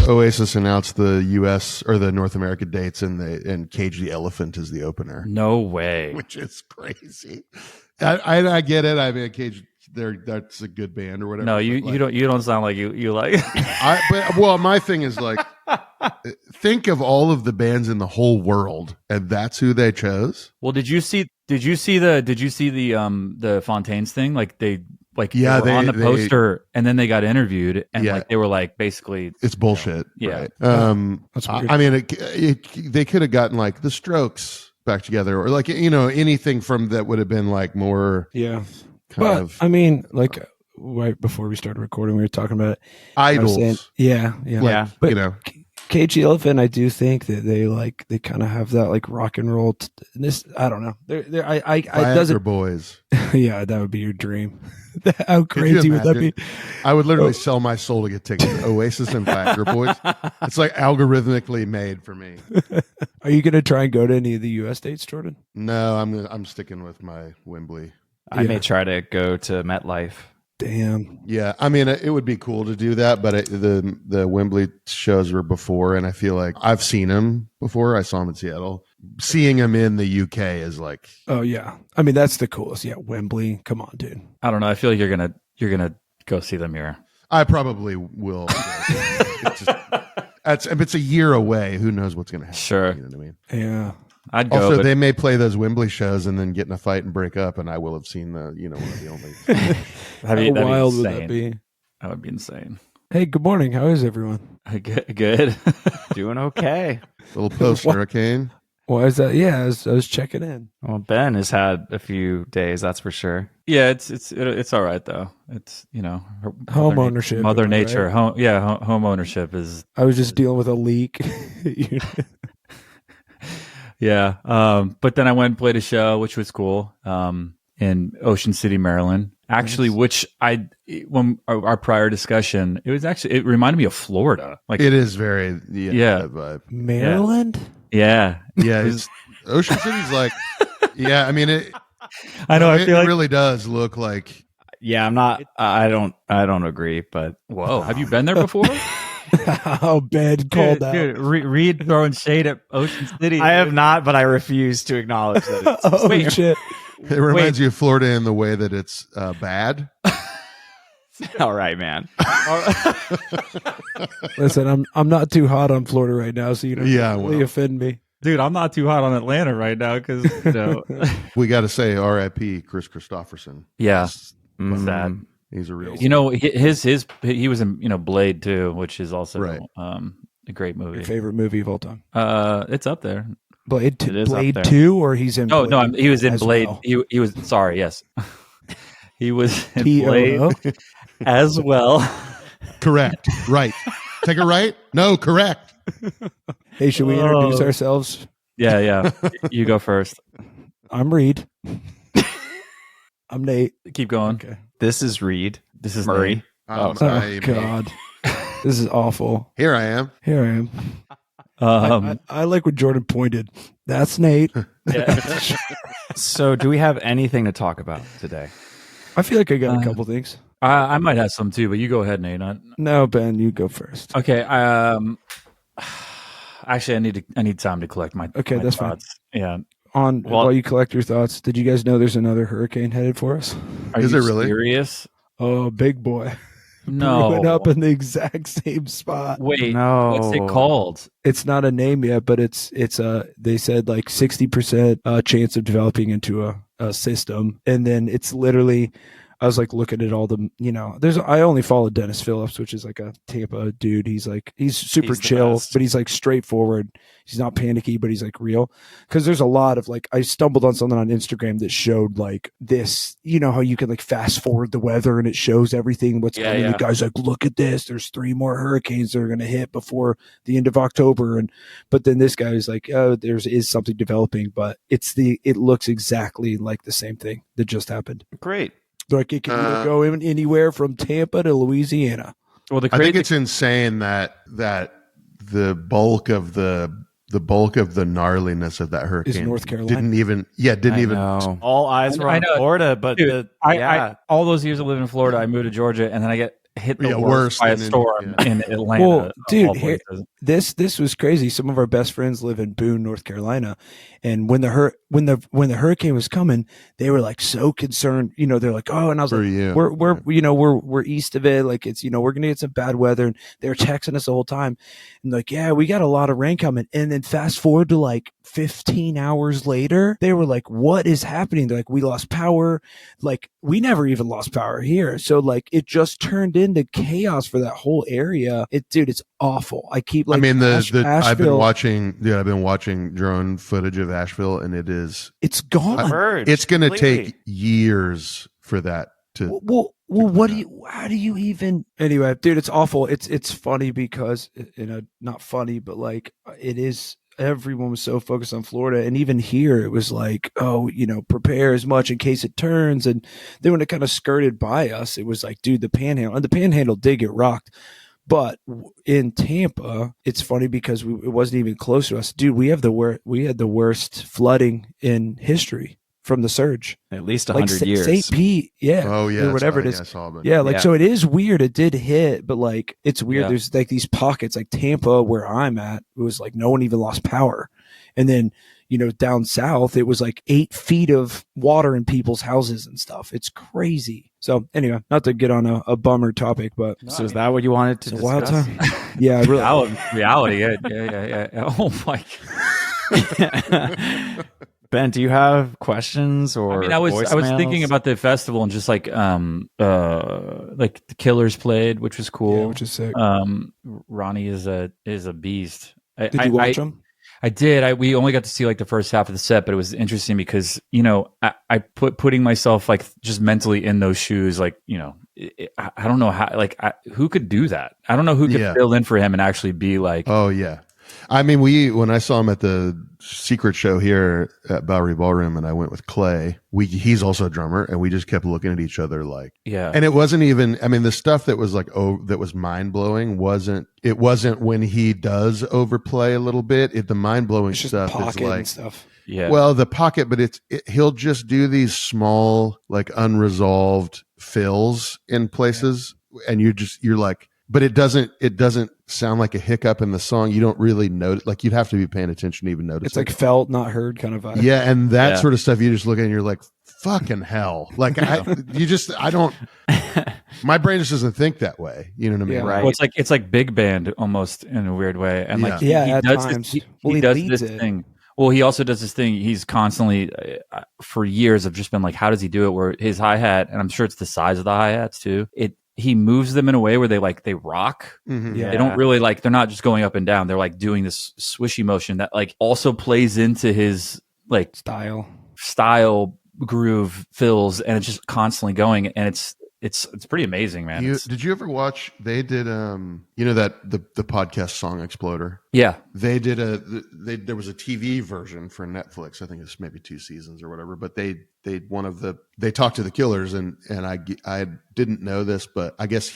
Oasis announced the U.S. or the North America dates, and Cage the Elephant is the opener. No way. Which is crazy. I get it. I mean, Cage, that's a good band or whatever. No, you don't sound like you like. Well, my thing is like, think of all of the bands in the whole world, and that's who they chose. Well, did you see the Fontaines thing? Like they were on the poster, and then they got interviewed, and like they were like basically it's bullshit. Yeah. Right? I mean, they could have gotten like the Strokes back together, or like anything from that would have been like more. Yeah. I mean, like right before we started recording, we were talking about idols. But Cage the Elephant, I do think that they kind of have that like rock and roll. This I don't know. I doesn't boys. Yeah, that would be your dream. How crazy would that be? I would literally sell my soul to get tickets. Oasis and Fagger Boys. It's like algorithmically made for me. Are you going to try and go to any of the U.S. dates, Jordan? No, I'm sticking with my Wembley. I may try to go to MetLife. Damn. Yeah, I mean, it would be cool to do that, but the Wembley shows were before, and I feel like I've seen him before. I saw him in Seattle. Seeing him in the UK is like, oh yeah, I mean that's the coolest. Yeah, Wembley. Come on, dude. I don't know. I feel like you're gonna go see them here. I probably will. It's a year away. Who knows what's gonna happen? Sure. You know what I mean? Yeah. I'd go. Also, they may play those Wembley shows and then get in a fight and break up, and I will have seen one of the only. How wild would that be? That would be insane. Hey, good morning. How is everyone? Good. Doing okay. Little post hurricane. Why is that? Yeah, I was checking in. Well, Ben has had a few days, that's for sure. Yeah, it's all right though. It's home ownership, Mother Nature. Right? Home ownership is. I was just dealing with a leak. Yeah, but then I went and played a show, which was cool, in Ocean City, Maryland. Actually, which when our prior discussion, it reminded me of Florida. Like it is very that vibe. Maryland. Yeah. It's Ocean City's like, yeah. I mean, I know. I feel like it really does look like. Yeah, I'm not. I don't agree. But whoa, have you been there before? How bad called out. Dude, Reed throwing shade at Ocean City. I have not, but I refuse to acknowledge that. It's shit. It reminds you of Florida in the way that it's bad. All right, man. Listen, I'm not too hot on Florida right now, so you don't really offend me. Dude, I'm not too hot on Atlanta right now because we got to say R.I.P. Chris Christopherson. Yeah, sad. He's a real. He was in Blade too, which is also a great movie. Your favorite movie of all time? It's up there. Blade 2, or he's in. Oh Blade no, he was in Blade. Well. He was sorry. Yes, he was in Blade as well. Correct. Right. Take a right. No, correct. Hey, should we introduce ourselves? Yeah. You go first. I'm Reed. I'm Nate. Keep going. Okay. This is Reed. This is Murray. Nate. Oh God, this is awful. Here I am. I like when Jordan pointed. That's Nate. So, do we have anything to talk about today? I feel like I got a couple things. I might have some too, but you go ahead, Nate. No, Ben, you go first. Okay. Actually, I need time to collect my. Okay, my that's thoughts. Fine. Yeah. While you collect your thoughts, did you guys know there's another hurricane headed for us? Is it really serious? Oh, big boy. No, went up in the exact same spot. Wait, no. What's it called? It's not a name yet, but it's they said like 60% chance of developing into a system, and then it's literally. I was like looking at all the, I only follow Dennis Phillips, which is like a Tampa dude. He's super chill, but he's like straightforward. He's not panicky, but he's like real. Cause there's a lot of like, I stumbled on something on Instagram that showed like this, how you can like fast forward the weather and it shows everything what's coming. The guy's like, look at this. There's 3 more hurricanes that are going to hit before the end of October. But then this guy is like, oh, there is something developing, but it looks exactly like the same thing that just happened. Great. Like it can either go anywhere from Tampa to Louisiana. Well, I think it's insane that the bulk of the gnarliness of that hurricane is North Carolina. Didn't even. All eyes were on Florida, but dude, all those years I lived in Florida, I moved to Georgia, and then I get hit the Yeah, worst worse by a than in- storm yeah. in Atlanta. Well, of dude, all here- places. this was crazy. Some of our best friends live in Boone, North Carolina, and when the hurricane was coming, they were like so concerned. You know, they're like, oh, and I was For like, you. we're east of it. Like it's we're gonna get some bad weather, and they were texting us the whole time, and like, yeah, we got a lot of rain coming. And then fast forward to like 15 hours later, they were like, what is happening? They're like, we lost power. Like we never even lost power here. So like it just turned into chaos for that whole area. It's awful. I keep like, I mean, I've been Asheville, watching drone footage of Asheville, and it's gone. I've heard. it's going to Completely. take years for that to. Well, how do you even, anyway, dude, it's awful. It's funny because, not funny, but like it is, everyone was so focused on Florida. And even here, it was like, oh, prepare as much in case it turns. And then when it kind of skirted by us, it was like, dude, the panhandle did get rocked. But in Tampa, it's funny because it wasn't even close to us. Dude, we had the worst flooding in history from the surge. At least Like 100 years. St. Pete, yeah. Oh yeah, or whatever it that's is. I saw, but Yeah, like Yeah. so it is weird. It did hit, but like it's weird. Yeah. There's like these pockets, like Tampa, where I'm at. It was like no one even lost power, and then down south, it was like 8 feet of water in people's houses and stuff. It's crazy. So anyway, not to get on a bummer topic, but So is that what you wanted to it's a wild discuss? time. Yeah, I really. Reality. Yeah. Oh my God. Ben, do you have questions or I mean, I was thinking voicemails? about the festival and just like the Killers played, which was cool. Yeah, which is sick. Ronnie is a beast. Did you watch them? I did. We only got to see like the first half of the set, but it was interesting because I putting myself like just mentally in those shoes. Like I don't know how. Like who could do that? I don't know who could Yeah. fill in for him and actually be like. Oh yeah, I mean, when I saw him at the secret show here at Bowery Ballroom, and I went with Clay. He's also a drummer, and we just kept looking at each other like, Yeah. And it wasn't even. I mean, the stuff that was like, that was mind blowing wasn't. It wasn't when he does overplay a little bit. The mind blowing It's just stuff is pocket like, and stuff. Yeah. well, the pocket, but he'll just do these small, like unresolved fills in places, and you're like, but it doesn't sound like a hiccup in the song. You don't really notice, like you'd have to be paying attention to even notice. It's like felt, not heard kind of vibe. yeah, and that Yeah. sort of stuff. You just look at it and you're like, fucking hell. Like I don't. My brain just doesn't think that way. You know what I mean? Yeah. Right. Well, it's like big band almost in a weird way, and like Yeah, he at does times. this, Well, he he does leads this it. thing. Well, he also does this thing. He's constantly for years have just been like, how does he do it? Where his hi hat, and I'm sure it's the size of the hi hats too. He moves them in a way where they rock. Mhm. Yeah. They don't really they're not just going up and down. They're like doing this swishy motion that like also plays into his like style groove fills, and it's just constantly going, and it's pretty amazing, man. Did you ever watch? They did that the podcast Song Exploder. Yeah. They did there was a TV version for Netflix. I think it's maybe 2 seasons or whatever. But they talked to the Killers, and I didn't know this, but I guess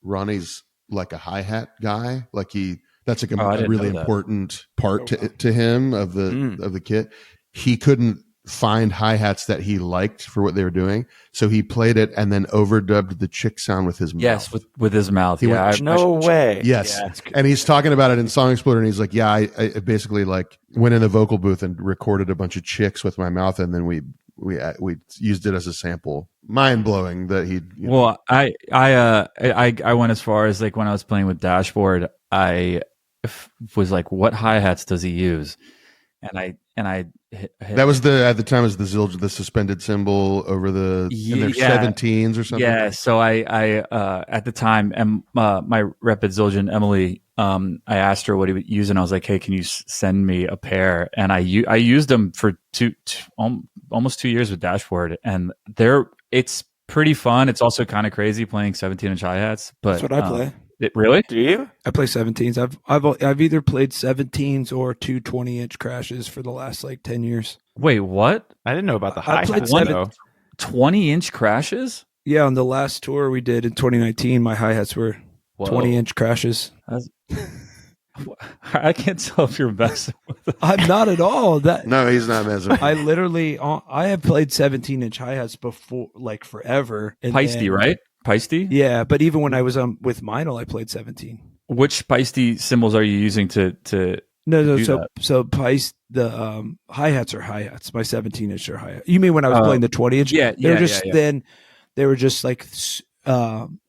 Ronnie's like a hi-hat guy. Like that's like I a didn't really know that. important part to him of the kit. He couldn't find hi-hats that he liked for what they were doing, so he played it and then overdubbed the chick sound with his mouth. Yes, with his mouth. He Yeah. went, No way. Yes. Yeah. And he's talking about it in Song Exploder, and he's like, yeah, I basically like went in the vocal booth and recorded a bunch of chicks with my mouth, and then we used it as a sample. Mind blowing that he. Well, I went as far as like when I was playing with Dashboard, I was like, what hi-hats does he use? And I hit, that was at the time was the suspended cymbal over and they're 17s or something. Yeah. So I at the time, and my rep at Zildjian, Emily, I asked her what he would use, and I was like, hey, can you send me a pair? And I used them for almost 2 years with Dashboard, and it's pretty fun. It's also kind of crazy playing 17-inch hi-hats, but That's what I play. Really? Do you? I play 17s. I've either played 17s or 2 20-inch crashes for the last like 10 years. Wait, what? I didn't know about the I hi played hat. seven- though. 20-inch crashes? Yeah, on the last tour we did in 2019, my hi-hats were Whoa. 20-inch crashes. I can't tell if you're messing with it. I'm not at all. That No, he's not messing. I literally I have played 17-inch hi-hats before, like forever. And Peisty, then- right? Peisty? Yeah, but even when I was with Meinl, I played 17. Which Peisty cymbals are you using to No, do so that? Peist, the hi-hats are hi-hats. My 17-inch are hi-hats. You mean when I was playing the 20-inch? Yeah, They were yeah, just yeah. then they were just like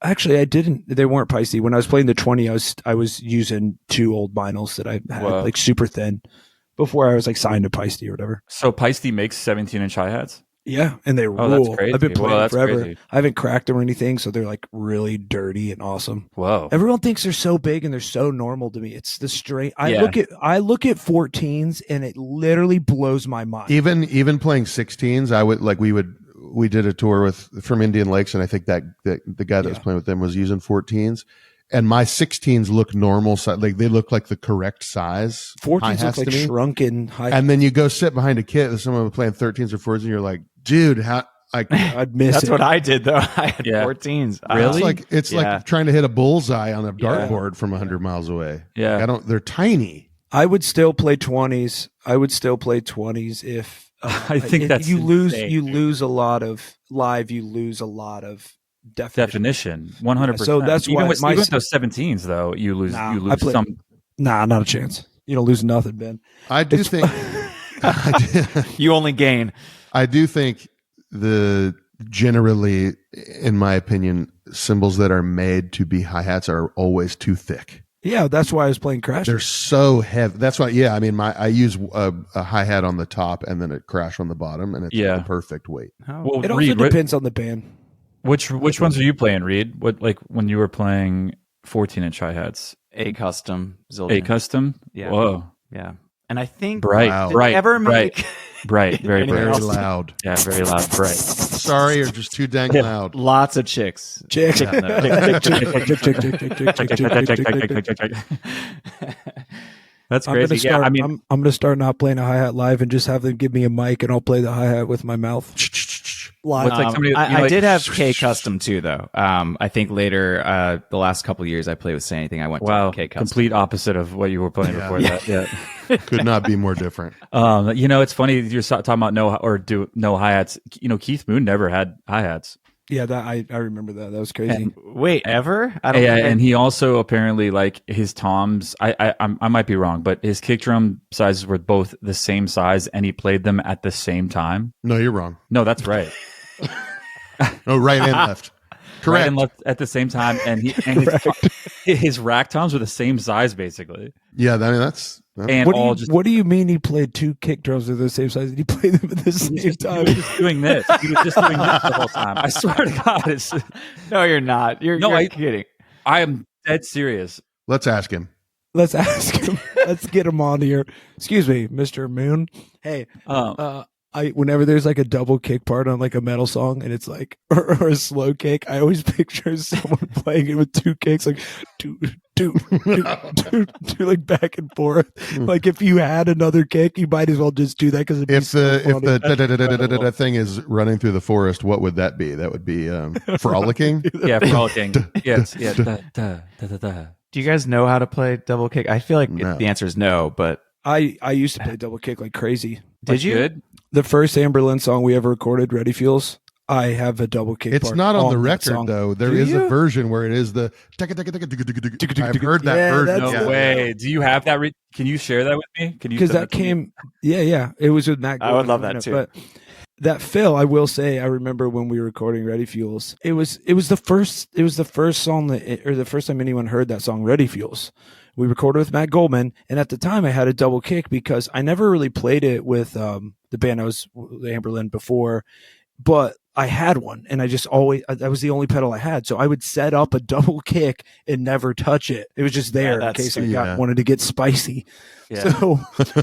actually I didn't they weren't Peisty. When I was playing the 20, I was using 2 old vinyls that I had Wow. like super thin before I was like signed to Peisty or whatever. So Peisty makes 17-inch hi-hats? Yeah, and they rule. that's crazy. I've been playing that's forever. crazy. I haven't cracked them or anything, so they're like really dirty and awesome. Whoa. Everyone thinks they're so big and they're so normal to me. It's the straight. I Yeah. look at 14s and it literally blows my mind. Even playing 16s, we did a tour from Indian Lakes, and I think that the guy that was playing with them was using 14s, and my 16s look normal size, like they look like the correct size. 14s look like shrunken high. And then you go sit behind a kit with someone playing 13s or 14s, and you're like, dude, how I'd miss That's it. what I did though. I had 14s. Really? It's like trying to hit a bullseye on a dartboard from 100 miles away. Yeah. Like, they're tiny. I would still play 20s. I would still play 20s if I think that's you insane. lose a lot of live. You lose a lot of definition. 100%. So that's even why with those 17s though, you lose some. Nah, not a chance. You don't lose nothing, Ben. I do think You only gain. I do think generally, in my opinion, cymbals that are made to be hi-hats are always too thick. Yeah, that's why I was playing Crash. They're so heavy. That's why. Yeah, I mean, I use a hi-hat on the top and then a crash on the bottom, and it's the perfect weight. Well, it also depends on the band. Which ones are you playing, Reed? What, like when you were playing 14-inch hi-hats? A custom. Zildjian. A custom? Yeah. Whoa. Yeah. And I think bright, ever make bright, very loud. Yeah, very loud, bright. Sorry, or just too dang loud. Lots of chicks. Chick. That's crazy. I'm going to start not playing a hi-hat live and just have them give me a mic and I'll play the hi-hat with my mouth. Live. I did have K custom too, though. I think later, the last couple of years I played with Say Anything, I went to K custom. Complete opposite of what you were playing before that. Yeah. Could not be more different. It's funny you're talking about no hi-hats. Keith Moon never had hi-hats. Yeah, I remember that. That was crazy. Wait, ever? And he also apparently, like, his toms. I might be wrong, but his kick drum sizes were both the same size, and he played them at the same time. No, you're wrong. No, that's right. No, right and left. Correct. Right and left at the same time, and his rack toms were the same size, basically. Yeah, I mean that's. And what do you mean he played 2 kick drums of the same size? Did he play them at the same time? He was just doing this. He was just doing this the whole time. I swear to God. No, you're not. You're kidding. I am dead serious. Let's ask him. Let's ask him. Let's get him on here. Excuse me, Mr. Moon. Hey, whenever there's like a double kick part on like a metal song and it's like or a slow kick, I always picture someone playing it with 2 kicks, like do like back and forth. Like if you had another kick, you might as well just do that because if the thing is running through the forest, what would that be? That would be frolicking. Yeah, frolicking. Yes, yeah. Do you guys know how to play double kick? I feel like the answer is no, but I used to play double kick like crazy. Did you? Good? The first Amberlin song we ever recorded, Ready Fuels, I have a double kick. It's not on the record though. There is a version where it is the. I've heard that version. No way. Do you have that? Can you share that with me? Can you? Because that came. Yeah. It was with Matt. I would love that too. But that fill, I will say, I remember when we were recording Ready Fuels. It was the first song or the first time anyone heard that song, Ready Fuels. We recorded with Matt Goldman, and at the time I had a double kick because I never really played it with the band I was the Amberlin before, but I had one, and I just always that was the only pedal I had, so I would set up a double kick and never touch it. It was just there in case I wanted to get spicy. Yeah. So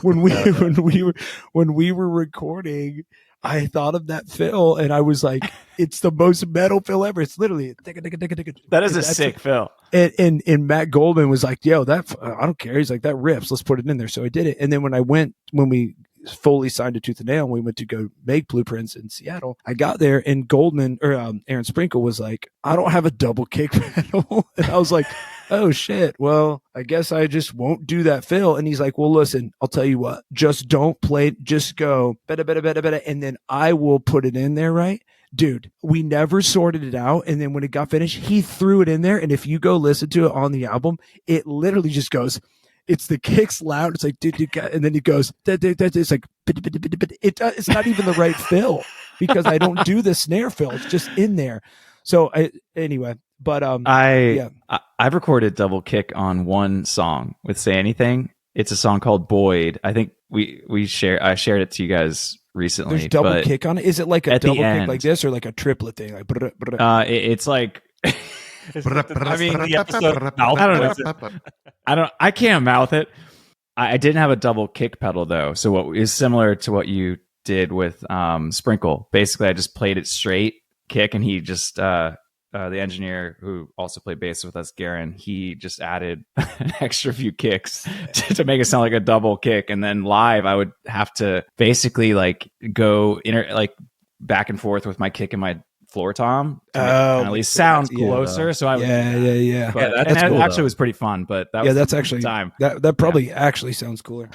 when we were recording, I thought of that fill, and I was like, "It's the most metal fill ever." It's literally that is a sick fill. And Matt Goldman was like, "Yo, that I don't care." He's like, "That rips. Let's put it in there." So I did it. And then when we fully signed to Tooth and Nail and we went to go make Blueprints in Seattle, I got there and Goldman or Aaron Sprinkle was like, "I don't have a double kick pedal," and I was like, "Oh shit, well, I guess I just won't do that fill." And he's like, "Well, listen, I'll tell you what, just don't play, just go beta, and then I will put it in there, right? dude, we never sorted it out. And then when it got finished, he threw it in there. And if you go listen to it on the album, it literally just goes, it's the kicks loud. It's like, dude, and then it goes, it's like, it's not even the right fill because I don't do the snare fill. It's just in there. So anyway, but I've recorded double kick on one song with Say Anything. It's a song called Boyd. I think I shared it to you guys recently. There's double kick on it. Is it like a double kick like this or like a triplet thing? Like, it's like I mean, the episode, I can't mouth it. I didn't have a double kick pedal though, so what is similar to what you did with Sprinkle. Basically, I just played it straight kick, and he just the engineer who also played bass with us, Garen, he just added an extra few kicks to make it sound like a double kick. And then live, I would have to basically like go back and forth with my kick and my floor tom to at least sound closer. So that cool, actually was pretty fun. But that's actually time. That probably actually sounds cooler.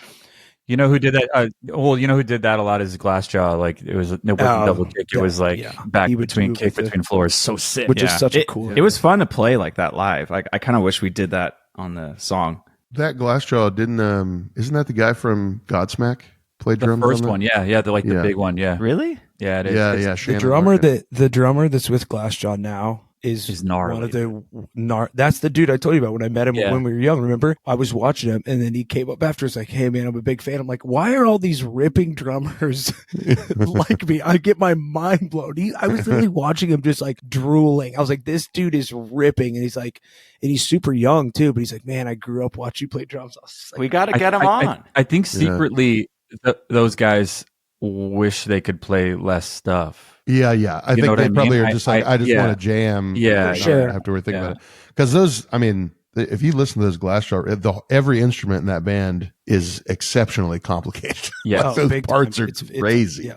You know who did that? You know who did that a lot is Glassjaw. Like it was double kick. It was like back between kick between floors. So sick. Which is such a cool. It was fun to play like that live. I kind of wish we did that on the song. That Glassjaw didn't. Isn't that the guy from Godsmack played drums? The first one, the big one, yeah. Really? Yeah, it is. Yeah. The drummer that's with Glassjaw now is gnarly. One of the that's the dude I told you about when I met him when we were young. Remember, I was watching him, and then he came up after. It's like, "Hey man, I'm a big fan." I'm like, "Why are all these ripping drummers like me?" I get my mind blown. I was really watching him, just like drooling. I was like, "This dude is ripping," and he's super young too. But he's like, "Man, I grew up watching you play drums." I was like, we got to get him on. I think secretly those guys wish they could play less stuff. Yeah. I think they probably are just like, I just want to jam. Yeah, sure. After we think about it. Because those, I mean, if you listen to those Glassjaw, every instrument in that band is exceptionally complicated. Yeah. Those parts are crazy.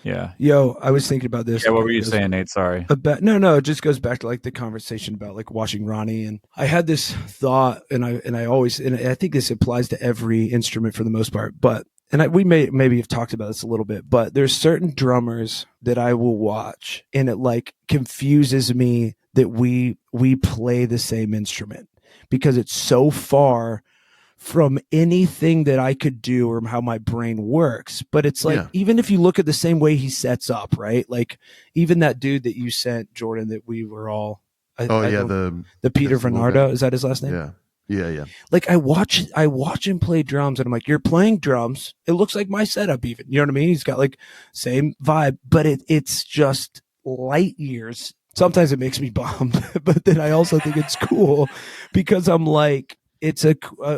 Yeah. Yo, I was thinking about this. Yeah, what were you saying, Nate? Sorry. No, it just goes back to like the conversation about like watching Ronnie. And I had this thought, and I think this applies to every instrument for the most part, but we maybe have talked about this a little bit, but there's certain drummers that I will watch, and it like confuses me that we play the same instrument because it's so far from anything that I could do or how my brain works. But it's like, even if you look at the same way he sets up, right? Like even that dude that you sent, Jordan, that we were all, the Peter Vernardo, is that his last name? Yeah. Like I watch him play drums, and I'm like, you're playing drums. It looks like my setup even. You know what I mean? He's got like same vibe, but it's just light years. Sometimes it makes me bummed, but then I also think it's cool because I'm like, it's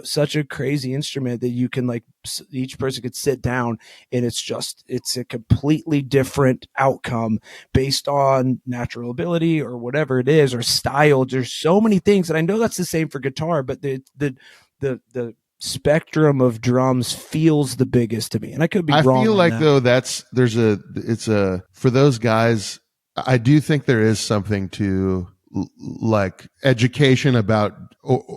such a crazy instrument that you can like, each person could sit down and it's a completely different outcome based on natural ability or whatever it is, or style. There's so many things. And I know that's the same for guitar, but the spectrum of drums feels the biggest to me. And I could be wrong. I feel like though for those guys, I do think there is something to like education about,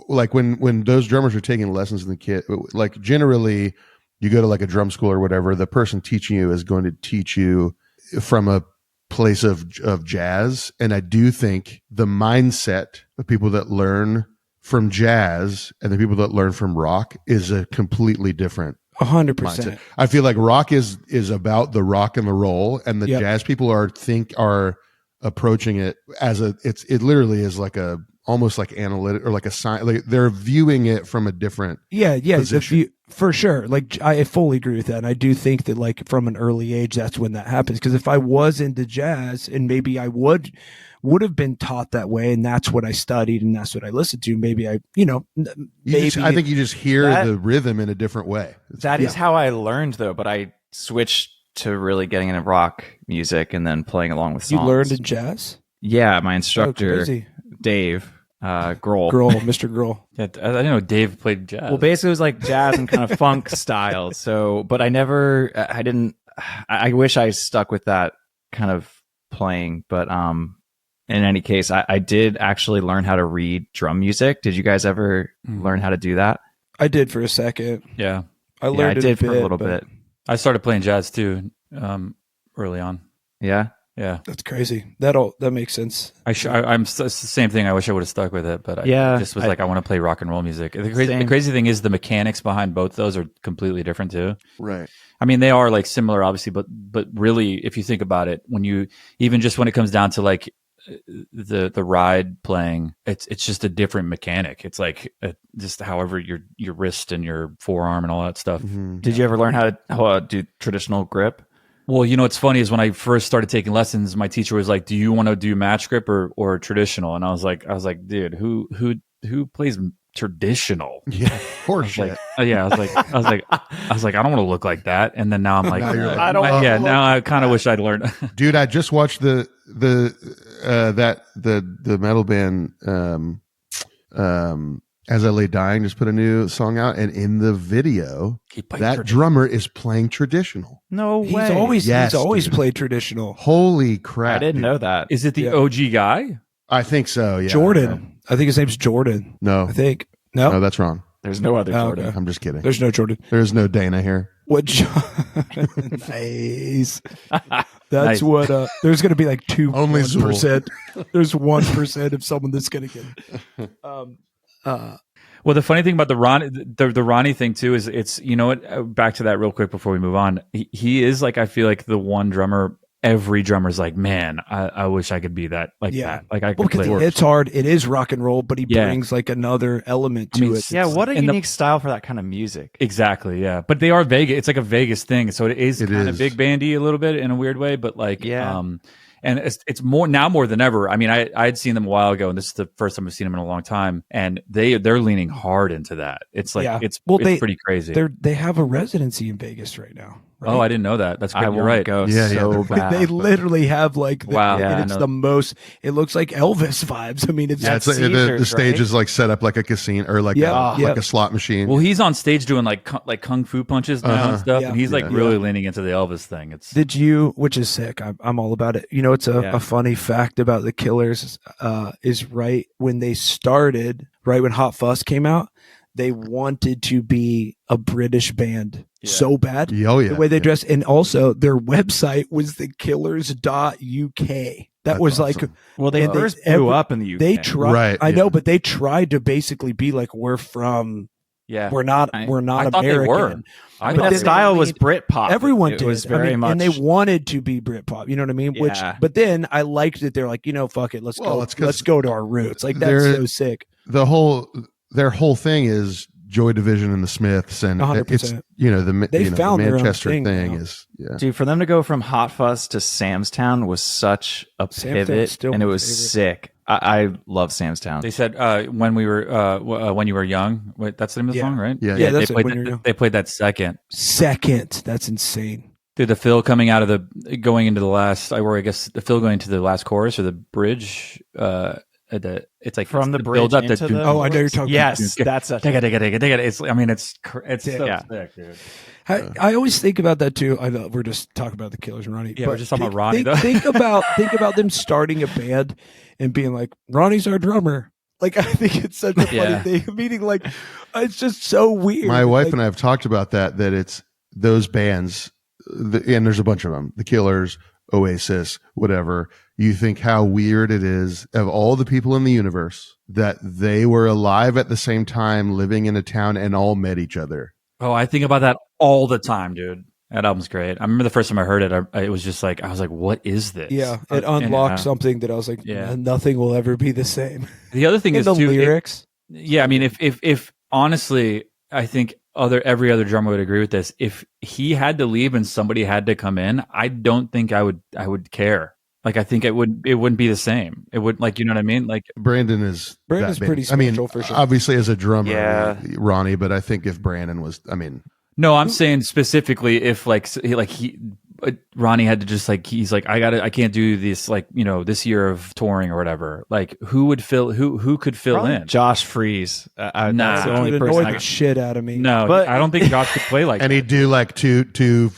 like when those drummers are taking lessons in the kit, like generally you go to like a drum school or whatever, the person teaching you is going to teach you from a place of jazz. And I do think the mindset of people that learn from jazz and the people that learn from rock is a completely different 100%. I feel like rock is about the rock and the roll, and the jazz people are approaching it as it literally is like almost like analytic or like a science. Like they're viewing it from a different for sure. Like I fully agree with that, and I do think that like from an early age that's when that happens. Because if I was into jazz, and maybe I would have been taught that way, and that's what I studied and that's what I listened to, maybe I I think you just hear the rhythm in a different way. That is how I learned though, but I switched to really getting into rock music and then playing along with songs. You learned in jazz? Yeah, my instructor, Dave Grohl. Mr. Grohl. Yeah, I didn't know Dave played jazz. Well, basically it was like jazz and kind of funk style. So, but I wish I stuck with that kind of playing. But in any case, I did actually learn how to read drum music. Did you guys ever learn how to do that? I did for a second. Yeah. I learned for a little bit. I started playing jazz too, early on. Yeah. Yeah. That's crazy. That makes sense. It's the same thing. I wish I would have stuck with it, but I just was I want to play rock and roll music. The crazy thing is the mechanics behind both those are completely different too. Right. I mean, they are like similar, obviously, but really, if you think about it, when it comes down to like the ride playing, it's just a different mechanic. It's like just however your wrist and your forearm and all that stuff. Mm-hmm. Did you ever learn how to do traditional grip? Well, what's funny is when I first started taking lessons, my teacher was like, "Do you want to do match grip or traditional?" And I was like, "Dude, who plays traditional?" Yeah, horseshit. I was like, I don't want to look like that. And then now I'm like, Now you're like, I don't. now I kind of wish I'd learned. Dude, I just watched the metal band As I Lay Dying just put a new song out, and in the video, that drummer is playing traditional. No way. He's always played traditional. Holy crap! I didn't know that. Is it the OG guy? I think so. Yeah, Jordan. I think his name's Jordan. No, I think no. that's wrong. There's no other Jordan. Okay. I'm just kidding. There's no Jordan. There's no Dana here. What? Nice. That's Nice. what. There's going to be like Only 1%. There's 1% of someone that's going to get. Well, the funny thing about the Ronnie thing too is it's back to that real quick before we move on. He is like, I feel like the one drummer. Every drummer's like, man, I wish I could be that that. Like I could because play. it's hard. It is rock and roll, but he brings like another element to it. Yeah, what a and unique style for that kind of music. Exactly, yeah. But they are Vegas. It's like a Vegas thing, so it is kind of big bandy a little bit in a weird way. But like, and it's more than ever. I mean, I had seen them a while ago, and this is the first time I've seen them in a long time. And they're leaning hard into that. It's like it's pretty crazy. They have a residency in Vegas right now. Right? Oh, I didn't know that. That's great. I You're right. go bad. They literally have like wow. it's the most. It looks like Elvis vibes. I mean, it's the stage right? is like set up like a casino or like a slot machine. Well, he's on stage doing like kung fu punches now and stuff, and he's like really leaning into the Elvis thing. Which is sick. I'm all about it. It's a funny fact about the Killers is right when they started, right when Hot Fuss came out, they wanted to be a British band so bad. Oh, yeah. The way they dressed, and also their website was thekillers.uk. That was awesome. like, well, they first blew up in the UK. They tried, right? I know, but they tried to basically be like, we're from. Yeah, we're not I American. Thought they were. I mean, that style was Britpop. Everyone it did. was very much, and they wanted to be Britpop. You know what I mean? Yeah. But then I liked that they're like, fuck it, let's go to our roots. Like that's so sick. Their whole thing is Joy Division and the Smiths, and 100%. it's the found their own Manchester thing is dude. For them to go from Hot Fuzz to Sam's Town was such a pivot, and it was sick. I love Sam's Town. They said when you were young. Wait, that's the name of the song, right? Yeah. That's they played that second. That's insane. Dude, the fill going into the last. I guess the fill going to the last chorus or the bridge. It's like from the bridge build up into the. Oh, I know you're talking. Yes, that's it's. It's so sick, dude. I always think about that too. I know we're just talking about the Killers and Ronnie. Yeah, but we're just talking about Ronnie. Think about them starting a band and being like, Ronnie's our drummer. Like, I think it's such a funny thing. Meaning, like, it's just so weird. My wife and I have talked about that it's those bands, and there's a bunch of them, the Killers, Oasis, whatever. You think how weird it is of all the people in the universe that they were alive at the same time, living in a town, and all met each other. Oh, I think about that all the time, dude. That album's great. I remember the first time I heard it, it was just like, I was like, what is this? Yeah, it unlocked something that I was like, nothing will ever be the same. The other thing is the too, lyrics. I mean, if honestly, I think every other drummer would agree with this. If he had to leave and somebody had to come in, I don't think I would care. Like, I think it wouldn't be the same. It would, like, you know what I mean? Like, Brandon's pretty special for sure. Obviously as a drummer, Ronnie, but I think if Brandon was, no, I'm saying specifically if Ronnie had to just he's like, I can't do this, this year of touring or whatever. Like, who could fill Probably in? Josh Freese. Nah, that's the only would person. annoy the shit out of me. No, but I don't think Josh could play like and that. he'd do like two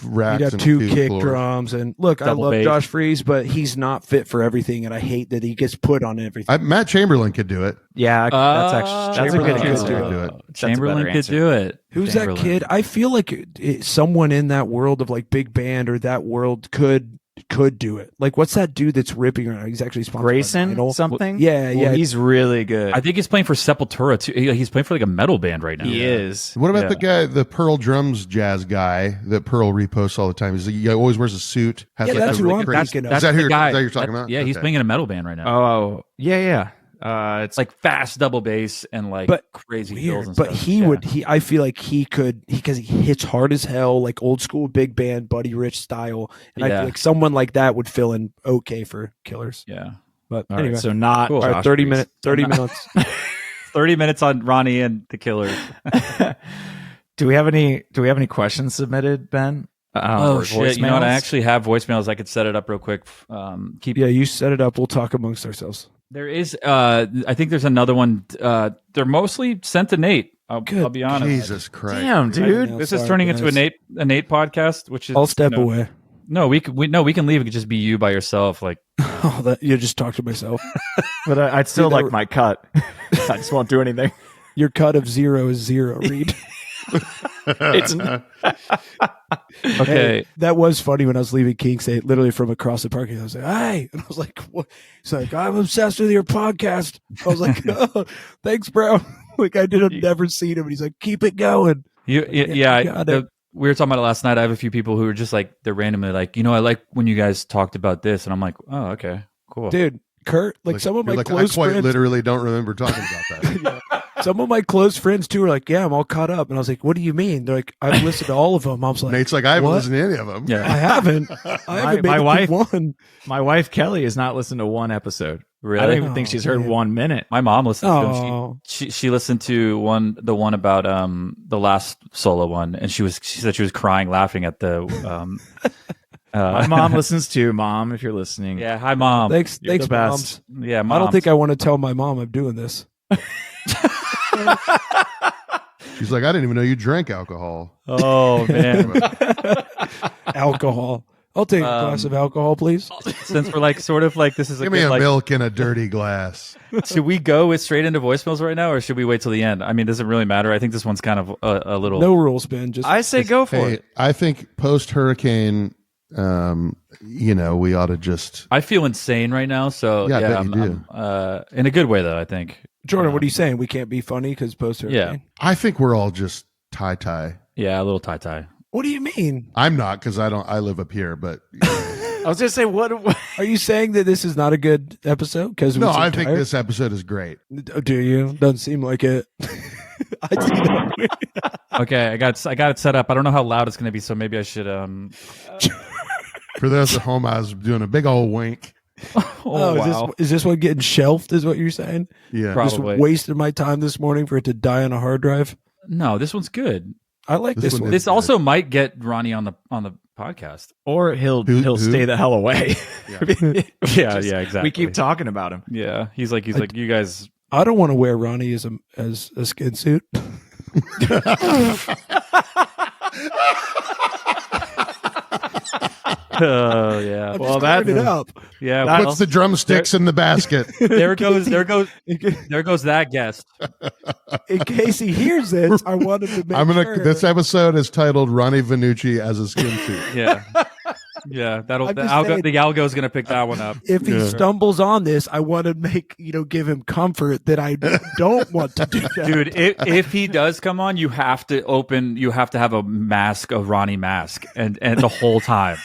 racks. He'd have and two kick floors. drums. And look, Double I love bass. Josh Freese, but he's not fit for everything, and I hate that he gets put on everything. Matt Chamberlain could do it. Yeah, that's a good Chamberlain answer. could do it. Chamberlain could do it. Who's that kid? I feel like someone in that world of like big band or that world could could do it. Like, what's that dude that's ripping around? He's actually sponsored by Grayson Vinyl. something. Yeah, Well, yeah. he's really good. I think he's playing for Sepultura too. He's playing for like a metal band right now. he is. What about Yeah. the guy, the Pearl drums jazz guy that Pearl reposts all the time? He always wears a suit. Has Yeah, like that's the who I'm crazy- thinking of. Is that who the you're, guy. is that you're talking about? Yeah, he's Okay. playing in a metal band right now. Oh, yeah. It's like fast double bass and like But crazy fills weird. and But stuff. I feel like he could, because he hits hard as hell, like old school big band, Buddy Rich style. And I Yeah. feel like someone like that would fill in okay for Killers. Yeah. But All anyway, right, so not Cool. all right, Josh 30 Freese. minutes. 30 minutes. 30 minutes on Ronnie and the Killers. Do we have any questions submitted, Ben? Or shit! You know what? I voicemails? actually have voicemails. I could set it up real quick. Yeah, you set it up. We'll talk amongst ourselves. There is. I think there's another one. They're mostly sent to Nate. I'll be honest. Jesus Christ. Damn, dude. Yeah, This is sorry, turning into guys. a Nate podcast, which is I'll step you know- away. No, we can leave. It could just be you by yourself. Like Oh, that you just talked to myself. But I'd still Dude, that like were- my cut. I just won't do anything. Your cut of 0 is 0. Reed. It's okay. Hey, that was funny when I was leaving King State, literally from across the parking. I was like, "Hey," and I was like, "What?" He's like, "I'm obsessed with your podcast." I was like, "Oh, thanks, bro." Like I did have never seen him, and he's like, "Keep it going." Yeah. got it. We were talking about it last night. I have a few people who are just like they're randomly like, I like when you guys talked about this, and I'm like, oh, okay, cool. Dude, Kurt, like some of my You're like, close I quite friends, literally don't remember talking about that. some of my close friends too, were like, "Yeah, I'm all caught up," and I was like, "What do you mean?" They're like, "I've listened to all of them." I was like, Nate's like, I haven't What? listened to any of them. "I Yeah, haven't. I haven't my made wife- one." My wife Kelly has not listened to one episode. I don't really. even think she's heard man. 1 minute. My mom listened to Oh. them. She listened to the one about the last solo one, and she said she was crying laughing at the My mom listens too. Mom, if you're listening, Yeah, hi mom. Thanks, You're thanks, the best. moms. Yeah, I moms. don't think I want to tell my mom I'm doing this. She's like, I didn't even know you drank alcohol. Oh man. Alcohol. I'll take a glass of alcohol, please. Since we're like sort of like this is a Give me good, a like, milk in a dirty glass. should we go straight into voicemails right now, or should we wait till the end? I mean, does it really matter? I think this one's kind of a little. No rules, Ben. Just I say go for Hey, it. I think post hurricane, we ought to just. I feel insane right now, so Yeah, I bet I'm, you do. I'm, in a good way though. I think. Jordan, what are you saying? We can't be funny because post hurricane? I think we're all just tie. Yeah, a little tie. What do you mean? I'm not because I live up here, but I was gonna say what Are you saying that this is not a good episode? Because no, I think this episode is great. Do you? Doesn't seem like it. I see that. Okay, I got it set up. I don't know how loud it's going to be, so maybe I should. For those at home, I was doing a big old wink. Oh, wow. Is this one getting shelved? Is what you're saying? Yeah, Probably. Just wasted my time this morning for it to die on a hard drive. No, this one's good. I like This this one one. is- This also might get Ronnie on the podcast. or he'll Who? stay the hell away. Yeah, yeah, exactly. We keep talking about him. Yeah, he's like you guys. I don't want to wear Ronnie as a skin suit. Oh yeah, I'm Well, just clearing that- it up. yeah. That- Well, puts the drumsticks in the basket. there goes that guest. In case he hears this, I wanted to make I'm gonna. sure. This episode is titled "Ronnie Vannucci as a skin suit." Yeah, yeah. That'll I'm the just algo. saying- The algo's gonna pick that one up. If he stumbles on this, I want to give him comfort that I don't want to do that. Dude, if he does come on, you have to have a mask, a Ronnie mask, and the whole time.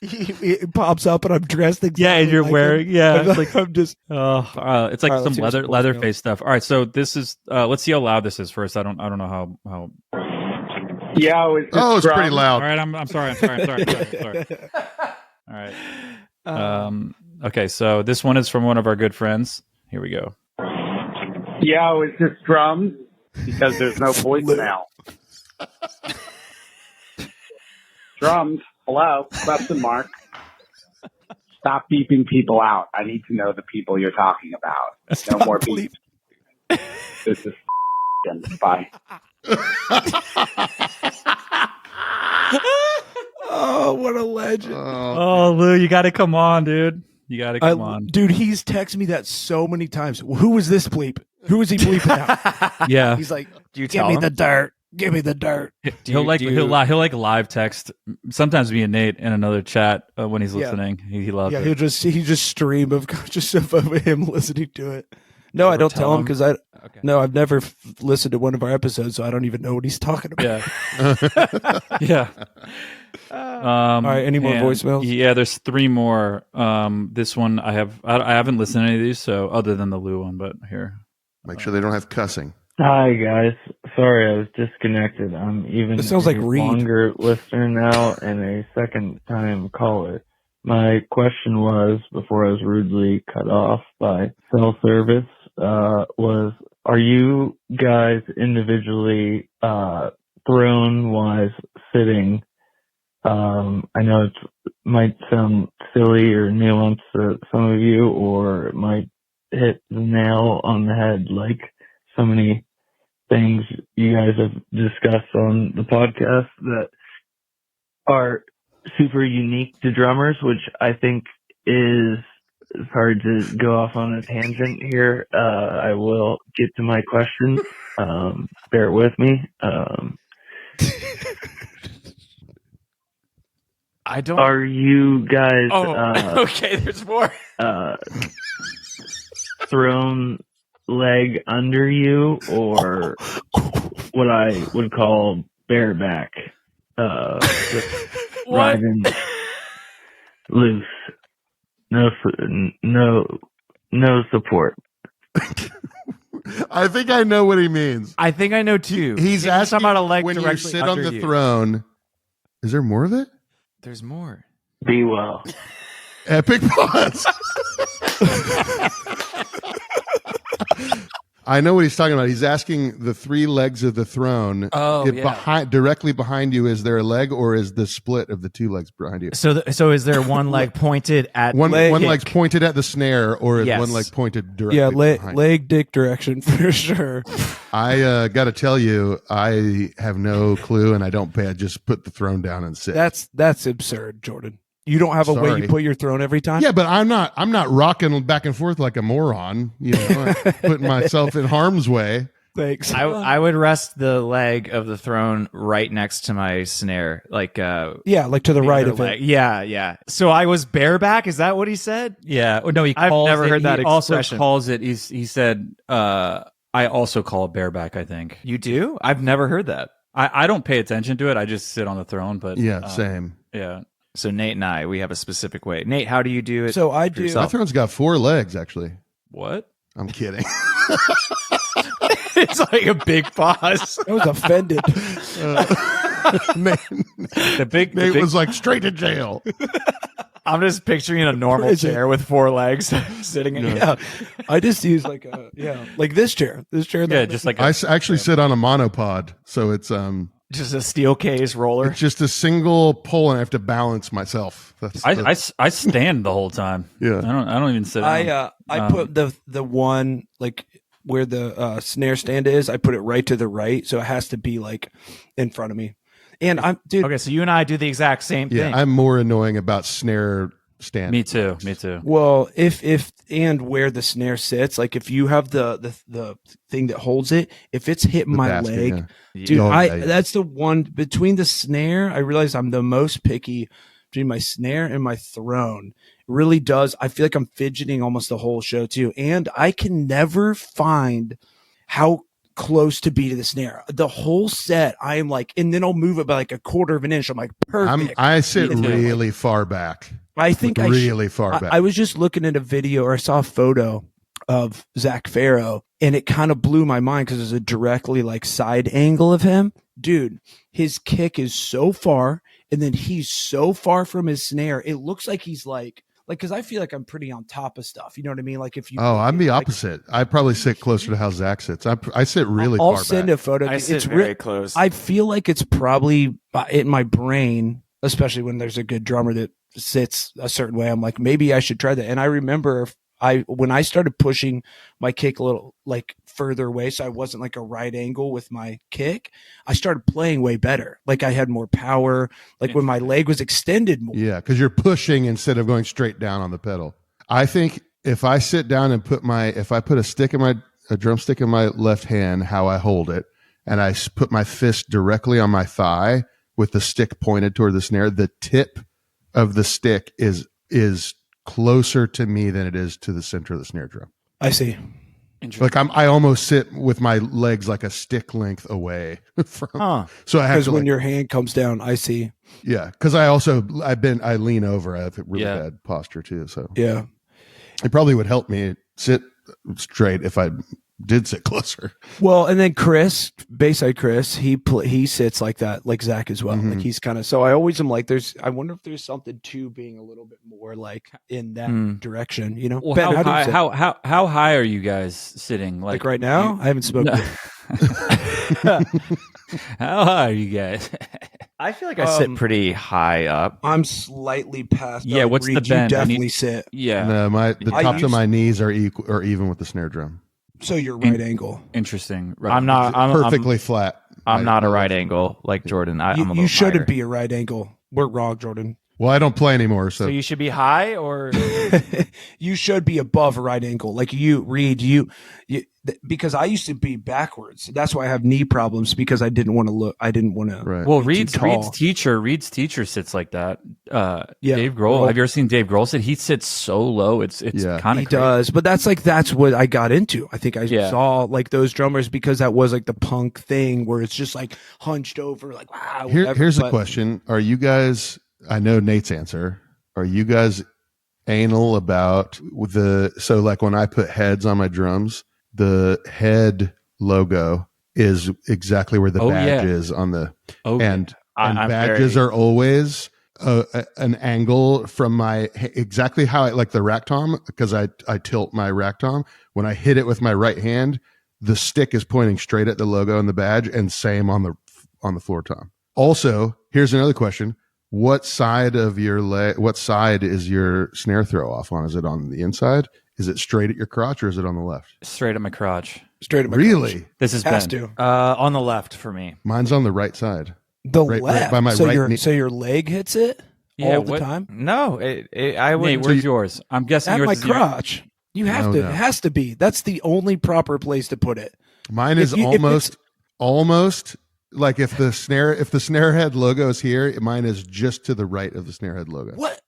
It pops up and I'm dressed exactly Yeah, and you're like wearing him. yeah. And It's like I'm just it's like All right, let's some hear some leatherface stuff. All right, so this is let's see how loud this is first. I don't know how. Yo, it's Oh, it's pretty All loud. right, I'm sorry. All right. Okay, so this one is from one of our good friends. Here we go. Yo, it's just drums because there's no voicemail. Drums, hello, question mark. Stop beeping people out. I need to know the people you're talking about. No more beeps. This is bye. oh, what a legend. Oh, Lou, you got to come on, dude. You got to come on. Dude, he's texted me that so many times. Who was this bleep? Who was he bleeping out? Yeah. He's like, Do you give tell me him? the dirt. Give me the dirt. He'll like live text. Sometimes me and Nate in another chat when he's listening. He loves it. He'll just stream of just of him listening to it. No, I don't tell him because I've never listened to one of our episodes, so I don't even know what he's talking about. Yeah. All right, any more voicemails? Yeah, there's 3 more. This one I haven't listened to any of these, so other than the Lou one, but here. Make sure they don't have cussing. Hi guys, sorry I was disconnected. I'm even This sounds like Reed. longer listener now and a second time caller. My question was, before I was rudely cut off by cell service, was, are you guys individually throne-wise sitting? I know it might sound silly or nuanced to some of you, or it might hit the nail on the head like so many things you guys have discussed on the podcast that are super unique to drummers, which I think is hard to go off on a tangent here. I will get to my question. Bear with me. Are you guys okay, there's more. Thrown leg under you, or what I would call bareback, riding loose, no support. I think I know what he means. I think I know too. He's asking about a leg when you directly sit on under the you. throne. Is there more of it? There's more. Be well. Epic pause. I know what he's talking about. He's asking the 3 legs of the throne. Directly behind you, is there a leg, or is the split of the 2 legs behind you? So is there one leg pointed at one leg's pointed at the snare, or is one leg pointed directly behind? Leg dick direction for sure. I got to tell you, I have no clue, and I don't pay. I just put the throne down and sit. That's absurd, Jordan. You don't have a way you put your throne every time? Yeah, but I'm not rocking back and forth like a moron. You know, putting myself in harm's way. Thanks. I would rest the leg of the throne right next to my snare, like like to the right of it. Yeah. So I was bareback. Is that what he said? Yeah. No, I've never heard that expression. Also calls it. He said, I also call it bareback. I think you do. I've never heard that. I don't pay attention to it. I just sit on the throne. But same. Yeah. So Nate and I, we have a specific way. Nate, how do you do it? So I do. My throne's got 4 legs, actually. What? I'm kidding. It's like a big pause. I was offended. Nate was like, straight to jail. I'm just picturing a normal chair with 4 legs sitting in it. Yeah. I just use like this chair. This chair. Yeah, just like I actually sit on a monopod, so it's just a steel case roller. It's just a single pole, and I have to balance myself. I stand the whole time. Yeah, I don't even sit down. I put the one like where the snare stand is. I put it right to the right, so it has to be like in front of me. And I'm dude. Okay, so you and I do the exact same thing. Yeah, I'm more annoying about snare stand. Me too. Well, if and where the snare sits, like if you have the thing that holds it, if it's hitting my leg, dude, that's the one between the snare. I realize I'm the most picky between my snare and my throne. It really does. I feel like I'm fidgeting almost the whole show too, and I can never find how close to be to the snare. The whole set, I am like, and then I'll move it by like a quarter of an inch. I'm like, perfect. I sit really far back. I think really far back. I was just looking at a video, or I saw a photo of Zach Farrow, and it kind of blew my mind because it's a directly like side angle of him. Dude, his kick is so far, and then he's so far from his snare. It looks like he's like, because I feel like I'm pretty on top of stuff. You know what I mean? Like if you. Oh, I'm the opposite. I probably sit closer to how Zach sits. I sit really far back. I'll send a photo. I sit very close. I feel like it's probably in my brain, especially when there's a good drummer that sits a certain way. I'm like, maybe I should try that. And I remember when I started pushing my kick a little like further away, so I wasn't like a right angle with my kick, I started playing way better. Like I had more power, like when my leg was extended more. Yeah, because you're pushing instead of going straight down on the pedal. I think if I sit down and put a drumstick in my left hand, how I hold it, and I put my fist directly on my thigh with the stick pointed toward the snare, the tip of the stick is closer to me than it is to the center of the snare drum. I see. Like I almost sit with my legs like a stick length away from. So I have because to when your hand comes down, I see. Yeah, because I lean over. I have really bad posture too. So yeah, it probably would help me sit straight if I did sit closer. Well, and then Chris, Bayside Chris, he sits like that, like Zach as well. Like he's kind of. So I always am like, I wonder if there's something to being a little bit more like in that direction. You know, Well, Ben, how high are you guys sitting? Like right now, I haven't smoked. How high are you guys? I feel like I sit pretty high up. I'm slightly past. Yeah, what's the bend? You definitely sit. Yeah, no, the tops of my knees are equal or even with the snare drum. So you're right angle. Interesting. Right. I'm not. I'm perfectly flat. I'm not a right angle like Jordan. You shouldn't be a right angle. We're wrong, Jordan. Well, I don't play anymore, So you should be high, or you should be above a right angle. Like you, Reed, because I used to be backwards. That's why I have knee problems, because I didn't want to look. I didn't want to. Right. Well, Reed's teacher sits like that. Dave Grohl. Have you ever seen Dave Grohl sit? He sits so low. It's kind of. He does, but that's what I got into. I think I saw like those drummers because that was like the punk thing where it's just like hunched over, like wow. Here's a question: are you guys? I know Nate's answer. Are you guys anal about so like when I put heads on my drums, the head logo is exactly where the badge is on the, and badges are always an angle from my, exactly how I like the rack tom, because I tilt my rack tom. When I hit it with my right hand, the stick is pointing straight at the logo and the badge, and same on the floor tom. Also, here's another question. What side of your what side is your snare throw off on? Is it on the inside? Is it straight at your crotch, or is it on the left? Straight at my crotch. Straight at my really? crotch. This is has Ben. to. On the left for me. Mine's on the right side. The right, left. Right by my so right knee. So your leg hits it all the time? No, I would. Nate, where's yours? I'm guessing at yours my is crotch. You have to. No. It has to be. That's the only proper place to put it. Mine is almost. Like if the snarehead logo is here, mine is just to the right of the snarehead logo. What?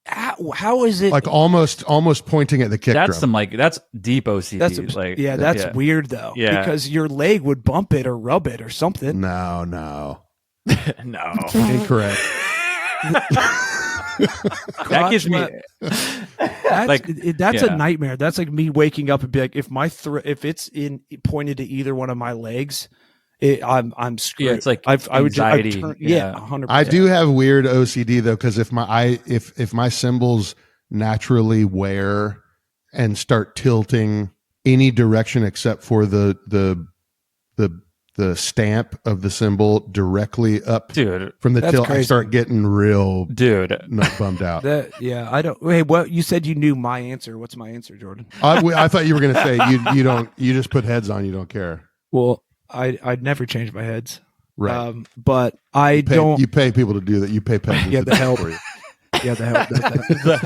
How is it? Like almost pointing at the kick drum. That's deep OCD. That's weird though. Yeah. Because your leg would bump it or rub it or something. No. No. Incorrect. That gives me that's a nightmare. That's like me waking up and be like, if it's pointed to either one of my legs, I'm screwed. Yeah, it's like I would anxiety. turn, 100%. I do have weird OCD though, because if my cymbals naturally wear and start tilting any direction except for the stamp of the cymbal directly up, dude, from the tilt, crazy. I start getting real bummed out. I don't. Hey, what you said you knew my answer? What's my answer, Jordan? I thought you were going to say you just put heads on, you don't care. Well, I'd never change my heads. Right. But I don't. You pay people to do that. You pay peasants. Yeah, the help. Yeah, the help. The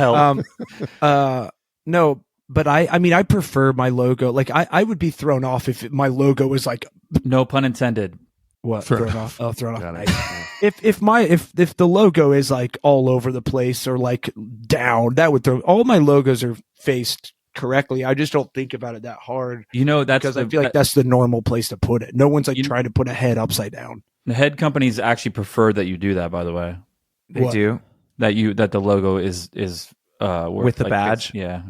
help. No, but I prefer my logo. Like I would be thrown off if my logo was like. No pun intended. What? Thrown off. Oh, thrown off. It. If the logo is like all over the place or like down, that would throw. All my logos are faced correctly. I just don't think about it that hard. That's because I feel like that's the normal place to put it. No one's like trying to put a head upside down. The head companies actually prefer that you do that. By the way, they do that the logo is with the badge. Yeah,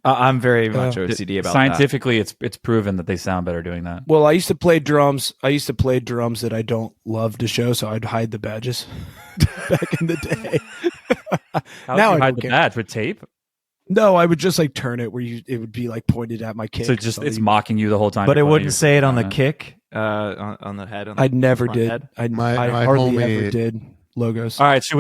I'm very much OCD about scientifically, that. It's proven that they sound better doing that. Well, I used to play drums. That I don't love to show, so I'd hide the badges back in the day. Now I hide the badge with tape. No, I would just like turn it where it would be like pointed at my kick. So it's mocking you the whole time. But it wouldn't say it on the kick, on the head. I never did. I hardly ever did logos. All right, should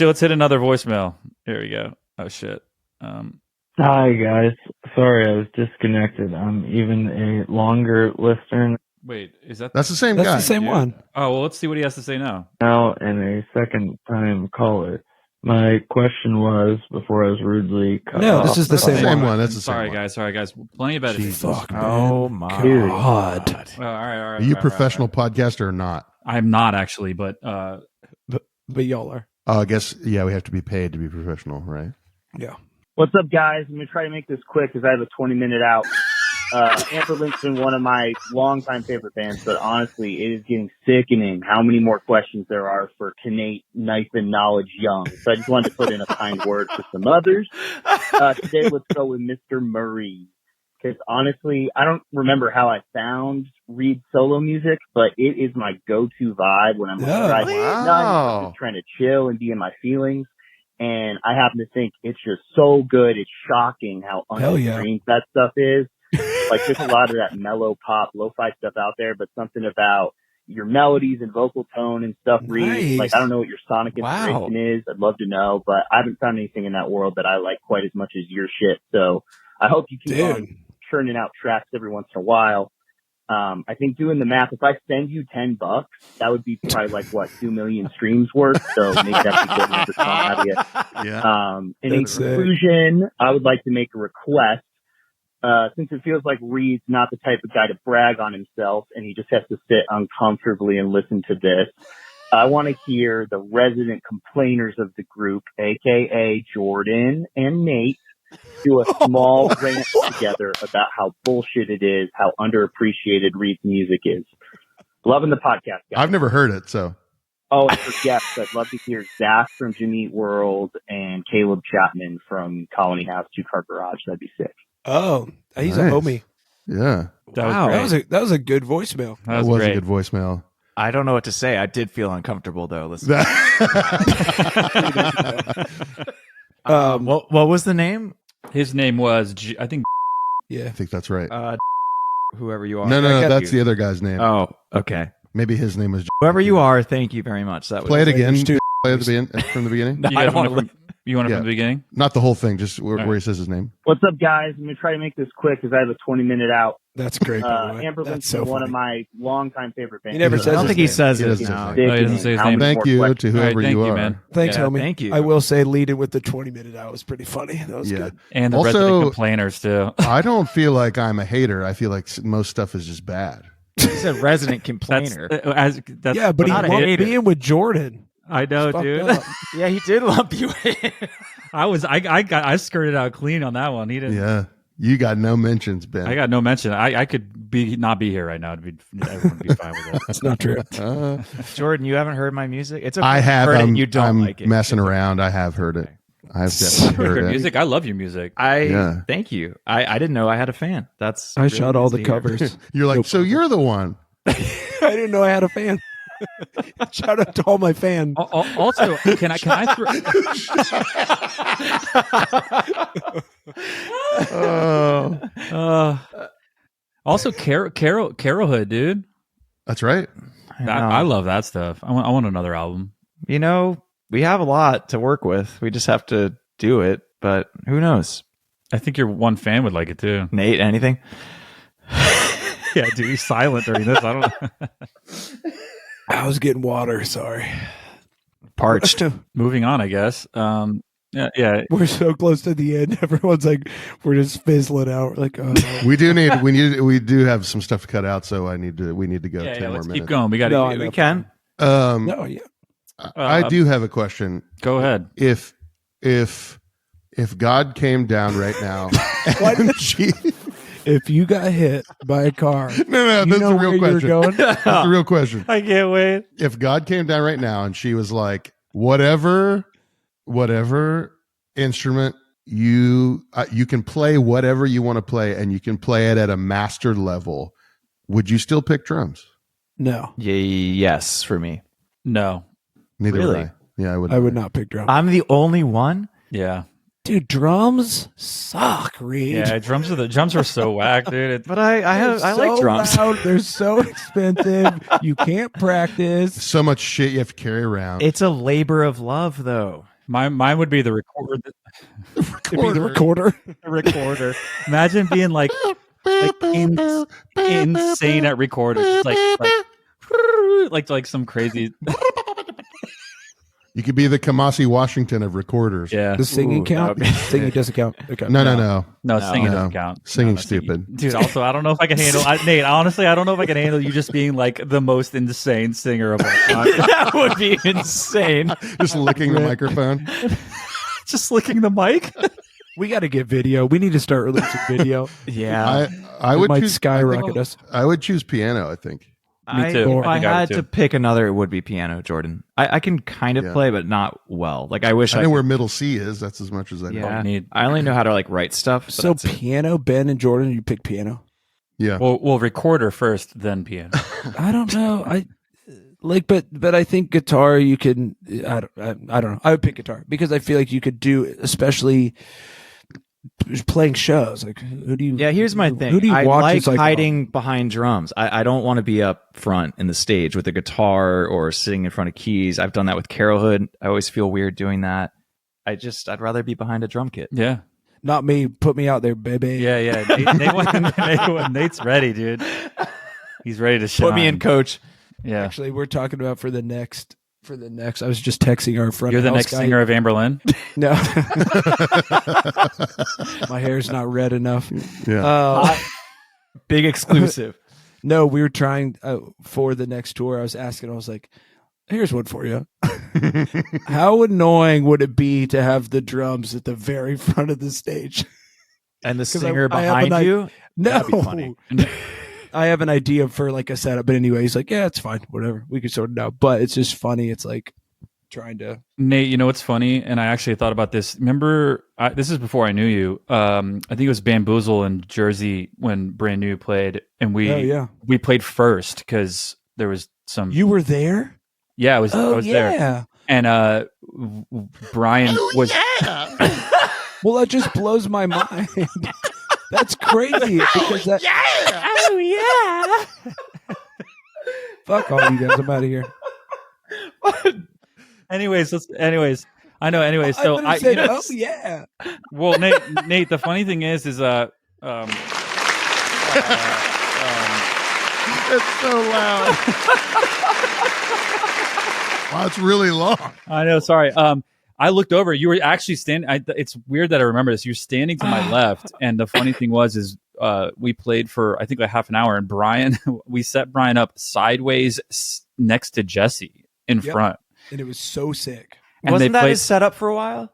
let's hit another voicemail. Here we go. Oh shit. Hi guys, sorry I was disconnected. I'm even a longer listener Wait, that's the same guy? That's the same one. Oh well, let's see what he has to say now. now and a second time caller. My question was, before I was rudely cut No, off. this is the That's the same same one. one. That's the same Sorry, one. guys. Plenty of editing. Jesus. Fuck, Oh man. my God. Well, all right. Are you a professional podcaster or not? I'm not actually, but But y'all are. Oh, I guess, yeah, we have to be paid to be professional, right? Yeah. What's up, guys? I'm going to try to make this quick because I have a 20-minute out. Amberlink's been one of my longtime favorite bands, but honestly, it is getting sickening how many more questions there are for Knate, Knife, and Knowledge Young. So I just wanted to put in a kind word for some others. Today, let's go with Mr. Murray. Because honestly, I don't remember how I found Reed's solo music, but it is my go-to vibe when I'm driving at night, or just trying to chill and be in my feelings. And I happen to think it's just so good. It's shocking how unstreamed that stuff is. Like, there's a lot of that mellow pop, lo-fi stuff out there, but something about your melodies and vocal tone and stuff, Reed. Like, I don't know what your sonic inspiration is. I'd love to know, but I haven't found anything in that world that I like quite as much as your shit. So I hope you keep on churning out tracks every once in a while. I think doing the math, if I send you $10, that would be probably like, what, 2 million streams worth. So maybe that's a good number out of you. Yeah. And in conclusion, I would like to make a request. Since it feels like Reed's not the type of guy to brag on himself and he just has to sit uncomfortably and listen to this, I want to hear the resident complainers of the group, aka Jordan and Nate, do a small rant together about how bullshit it is, how underappreciated Reed's music is. Loving the podcast, guys. I've never heard it, so. Oh, and for guests, I'd love to hear Zach from Jimmy Eat World and Caleb Chapman from Colony House 2-Car Garage. That'd be sick. Oh, he's a homie. Yeah. That was a good voicemail. That was a good voicemail. I don't know what to say. I did feel uncomfortable though. Listen. What was the name? His name was I think. Yeah, I think that's right. Whoever you are. No, that's the other guy's name. Oh, okay. Maybe his name was whoever you are. Thank you very much. That play it again. Play it from the beginning. No, I don't want to. You want it from the beginning? Not the whole thing, just where he says his name. What's up, guys? I'm going to try to make this quick because I have a 20-minute out. That's great. Amberlink's been one of my longtime favorite bands. He never says I don't think he says it. He doesn't say his name. Thank you to whoever you are. Man. Thanks, homie. Thank you. I will say, leading with the 20-minute out was pretty funny. That was good. And the resident complainers, too. I don't feel like I'm a hater. I feel like most stuff is just bad. He's a resident complainer. Yeah, but he lumped me in with Jordan. I know, dude. Yeah, he did lump you in. I skirted out clean on that one. He didn't. Yeah, you got no mentions, Ben. I got no mention. I could not be here right now. Everyone would be fine with it. That's not true. Jordan, you haven't heard my music? It's okay. I have. You don't I'm like it. messing around. I have heard it. I've definitely heard it. Music. I love your music. Thank you. I didn't know I had a fan. That's I shot all the covers. You're like, so you're the one. I didn't know I had a fan. Shout out to all my fans. Also, can I also, Carol Hood, dude. That's right. I love that stuff. I want another album. You know, we have a lot to work with. We just have to do it. But who knows? I think your one fan would like it too. Nate, anything? Yeah, dude, he's silent during this. I don't know. I was getting water. Sorry. Parched. Moving on, I guess. Yeah. We're so close to the end. Everyone's like, we're just fizzling out. We're like, oh. we do have some stuff to cut out. So we need to go 10 more let's minutes. keep going. We got to. We can. I do have a question. Go ahead. If God came down right now, if you got hit by a car, no, that's a real question. That's a real question. I can't wait. If God came down right now and she was like, whatever instrument you can play, whatever you want to play, and you can play it at a master level, would you still pick drums? No. Yes, for me. No. Neither really? would I. Yeah, I would not pick drums. I'm the only one. Yeah. Dude, drums suck, Reed. Yeah, drums are so whack, dude. But I like drums. Loud. They're so expensive. You can't practice. So much shit you have to carry around. It's a labor of love, though. Mine would be the recorder. The recorder. Imagine being like insane at recording, like some crazy. You could be the Kamasi Washington of recorders. Yeah. The singing count? that would be- Singing doesn't count. Okay. No. No, singing No. doesn't count. Singing's Singing- stupid. Dude, also, I don't know if I can handle Nate, honestly, I don't know if I can handle you just being like the most insane singer of all time. That would be insane. Just licking the microphone. Just licking the mic. We got to get video. We need to start releasing video. Yeah. I It would might choose skyrocket us. I would choose piano, I think. Me too. If I I think I would had too. to pick another, it would be piano, Jordan. I can kind of Yeah. play, but not well. Like I wish I I know could- where middle C is. That's as much as I know. Yeah. need. I only know how to like write stuff. So that's it. piano, Ben and Jordan, you pick piano. Yeah. Well, recorder first, then piano. I don't know. But I think guitar you can. I don't know. I would pick guitar because I feel like you could do, especially playing shows. Like who do you? Yeah, here's my thing. Who do you I watch? like It's like, hiding behind drums. I don't want to be up front in the stage with a guitar or sitting in front of keys. I've done that with Carol Hood. I always feel weird doing that. I'd rather be behind a drum kit. Yeah. not me. Put me out there, baby. Yeah. Nate's ready, dude. He's ready to shine. Put me in, coach. Yeah. Actually, we're talking about for the next. I was just texting our friend. You're the next guy. singer of Amberlin. No, my hair's not red enough. Yeah. Big exclusive. No, we were trying for the next tour. I was asking. I was like, "Here's one for you. How annoying would it be to have the drums at the very front of the stage?" And the 'Cause singer I have an behind you? No, That'd be funny. I have an idea for like a setup, but anyway, he's like, "Yeah, it's fine, whatever. We could sort it out." But it's just funny. It's like trying to. Nate, you know what's funny? And I actually thought about this. Remember, this is before I knew you. I think it was Bamboozle in Jersey when Brand New played, and we played first because there was some. You were there? Yeah, I was there, yeah. and Brian was. Well, that just blows my mind. That's crazy because that. Oh yeah. Fuck all you guys. I'm out of here. Anyways, I know. Anyways, so I said, you know, "Oh yeah." well, Nate. The funny thing is It's so loud. Wow, it's really long. I know. Sorry. I looked over. You were actually standing. It's weird that I remember this. You're standing to my left, and the funny thing is we played for I think like half an hour, and we set Brian up sideways next to Jesse in front, And it was so sick. and Wasn't they that played- his setup for a while?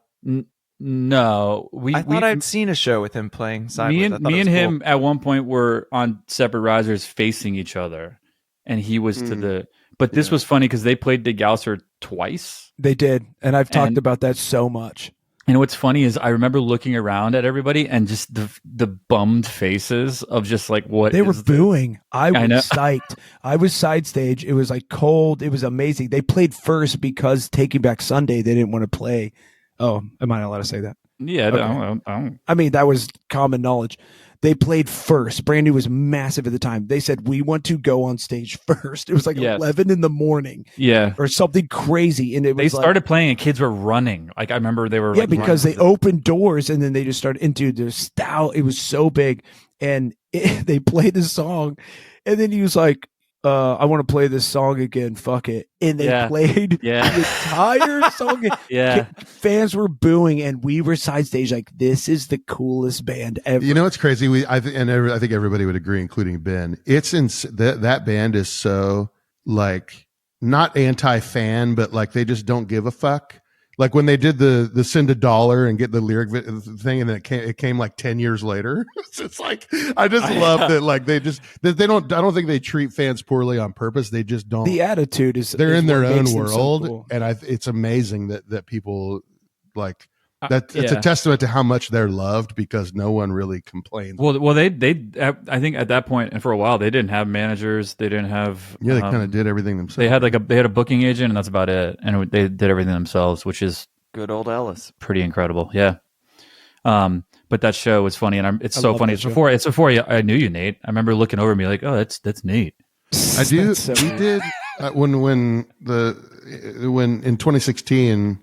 No, I thought I'd seen a show with him playing sideways. me and him at one point were on separate risers facing each other, and he was to the. But this was funny because they played the Gausser twice. They did, and I've talked And- about that so much. And what's funny is I remember looking around at everybody and just the bummed faces of just like what They were is this? booing. I I know. was psyched. I was side stage. It was like cold. It was amazing. They played first because Taking Back Sunday, they didn't want to play. Oh, am I not allowed to say that? Yeah, Okay. I don't. I mean, that was common knowledge. They played first. Brand New was massive at the time. They said, "We want to go on stage first." It was like Yes. 11 in the morning Yeah, or something crazy. And it was they started playing and kids were running. Like I remember they were yeah, like, because they running. opened doors and then they just started into the style. It was so big, and they played the song, and then he was like, "I want to play this song again. Fuck it." And they Yeah. played Yeah. the entire song. Yeah, Fans were booing, and we were side stage like, "This is the coolest band ever." You know what's crazy? I think everybody would agree, including Ben. It's that band is so like not anti-fan, but like they just don't give a fuck. Like when they did the send a dollar and get the lyric thing, and then it came like 10 years later. It's like I just love that. Like they don't. I don't think they treat fans poorly on purpose. They just don't. The attitude is They're is in their what own makes them so world, cool. and it's amazing that people like that. It's yeah. a testament to how much they're loved because no one really complains. Well, they I think at that point and for a while they didn't have managers. They didn't have. Yeah, they kind of did everything themselves. They had a booking agent, and that's about it. And they did everything themselves, which is Good old Ellis. pretty incredible. Yeah. But that show was funny, and it's I so love funny. that It's before I knew you, Nate. I remember looking over at me like, oh, that's Nate. I do. That's so We weird. did when in 2016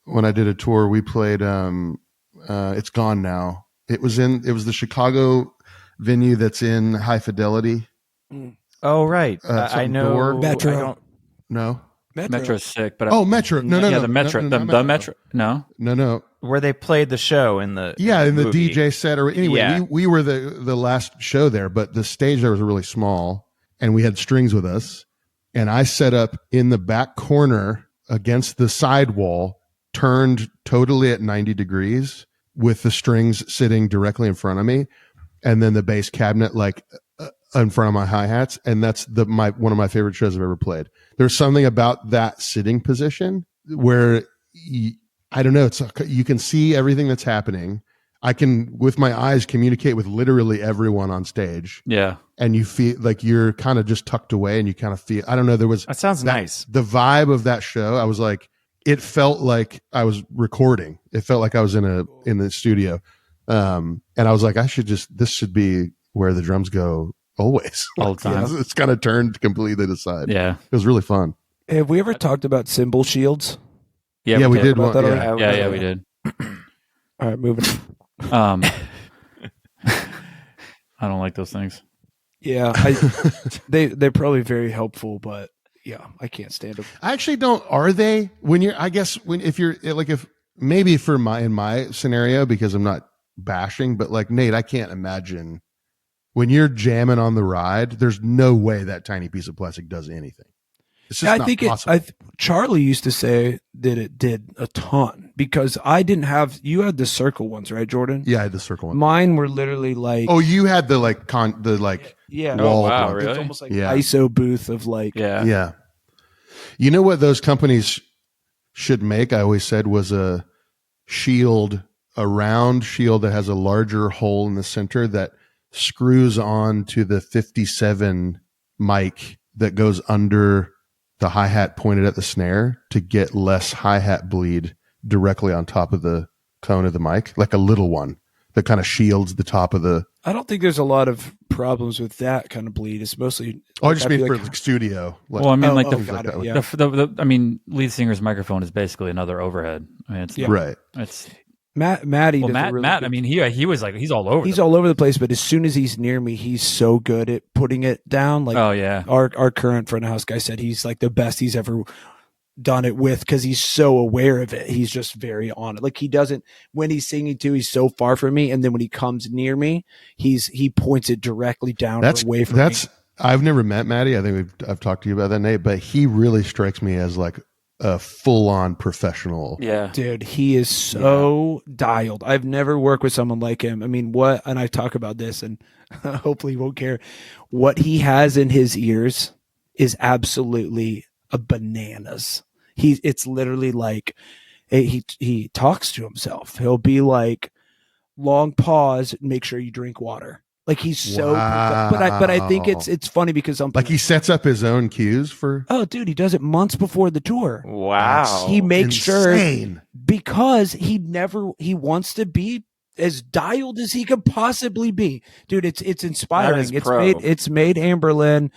when I did a tour, we played. It's gone now. It was the Chicago venue that's in High Fidelity. Oh, right. So I know. Door- Metro. I don't, No, Metro's sick, but Metro. No, the Metro, no, the not Metro. No, no. Where they played the show in the In the movie. DJ set, or anyway, Yeah. we were the last show there, but the stage there was really small, and we had strings with us, and I set up in the back corner against the side wall, turned totally at 90 degrees with the strings sitting directly in front of me, and then the bass cabinet in front of my hi-hats, and that's one of my favorite shows I've ever played. There's something about that sitting position where I don't know, you can see everything that's happening. I can, with my eyes, communicate with literally everyone on stage. yeah, And you feel like you're kind of just tucked away, and you kind of feel, I don't know, That sounds nice. The vibe of that show, I was like, it felt like I was recording. It felt like I was in the studio. And I was like, this should be where the drums go always. all the time. It's kind of turned completely to the side. Yeah, It was really fun. Have we ever talked about cymbal shields? Yeah, we did about one. that Yeah. Yeah, we did. All right, moving on. I don't like those things. Yeah, they're probably very helpful, but yeah, I can't stand them. I actually don't. Are they if maybe for in my scenario, because I'm not bashing, but like Nate, I can't imagine when you're jamming on the ride, there's no way that tiny piece of plastic does anything. It's just I not think possible. Charlie used to say that it did a ton because I didn't have. You had the circle ones, right, Jordan? Yeah, I had the circle one. Mine were literally like. Oh, you had the yeah. Oh, wow, one. really? It's almost like Yeah. ISO booth of like. Yeah, Yeah. You know what those companies should make? I always said was a round shield that has a larger hole in the center that screws on to the 57 mic that goes under the hi-hat pointed at the snare to get less hi-hat bleed directly on top of the cone of the mic, like a little one that kind of shields the top of the. I don't think there's a lot of problems with that kind of bleed. It's mostly. Oh, I just I mean feel for like- studio. Like, well, I mean, Oh, like oh, the, got it, that. yeah. I mean, lead singer's microphone is basically another overhead. I mean, it's Yeah. right. It's Matty. well, does a Matt. really Matt. good- I mean, he was like he's all over. he's all over the place, but as soon as he's near me, he's so good at putting it down. Like oh yeah, our current front of house guy said, he's like the best he's ever done it with because he's so aware of it. He's just very on it. Like he doesn't when he's singing too. He's so far from me, and then when he comes near me, he points it directly down or away from me. I've never met Matty. I think I've talked to you about that, Nate, but he really strikes me as like a full-on professional. yeah. Dude, he is so dialed. I've never worked with someone like him. I mean, and I talk about this and hopefully he won't care. What he has in his ears is absolutely a bananas. It's literally like he talks to himself. He'll be like, long pause, make sure you drink water. Like he's so, Wow. but I think it's funny because I'm Like he sets up his own cues for. oh, dude, he does it months before the tour. Wow. He makes sure Insane. because he wants to be as dialed as he could possibly be. Dude, it's inspiring. That is pro. It's made Amberlin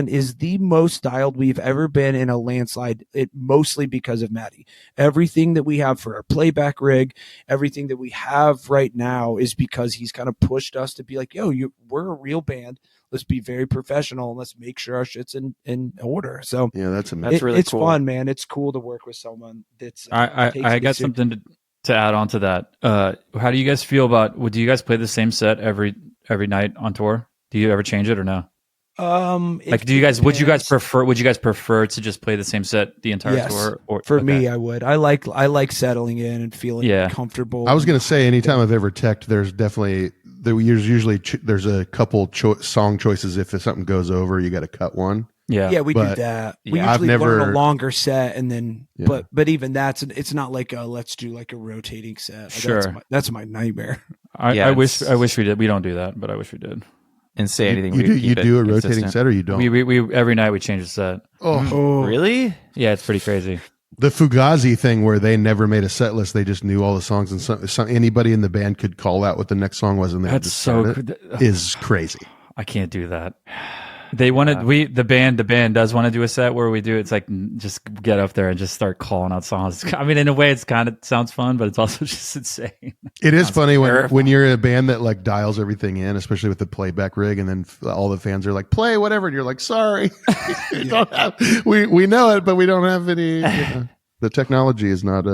is the most dialed we've ever been in a landslide. It mostly because of Maddie. Everything that we have for our playback rig, everything that we have right now is because he's kind of pushed us to be like, yo, we're a real band. Let's be very professional and let's make sure our shit's in order. So Yeah, that's amazing. really it's cool. fun, man. It's cool to work with someone that's I takes got it serious. something to add on to that. How do you guys feel about? Do you guys play the same set every night on tour? Do you ever change it or no? Like, would you guys prefer to just play the same set the entire Yes. tour? Or For okay. me, I would. I like settling in and feeling Yeah. comfortable. I was going to say, anytime I've ever teched, there's usually there's a couple song choices. If something goes over, you got to cut one. yeah, we do but that. We yeah, I've usually learn never- a longer set, and then Yeah. but even it's not like let's do like a rotating set. Like, Sure. that's my nightmare. I wish we did. We don't do that, but I wish we did. And say anything. You do a rotating set, or you don't? We every night we change the set. Oh, Really? Yeah, it's pretty crazy. the Fugazi thing where they never made a set list; they just knew all the songs, and some anybody in the band could call out what the next song was, and they That's just so start it, good. is crazy. I can't do that. They wanted the band does want to do a set where we do it's like just get up there and just start calling out songs. I mean, in a way, it's kind of sounds fun, but it's also just insane. It is funny when you're a band that like dials everything in, especially with the playback rig, and then all the fans are like, "Play whatever," and you're like, "Sorry, we know it, but we don't have any." The technology is not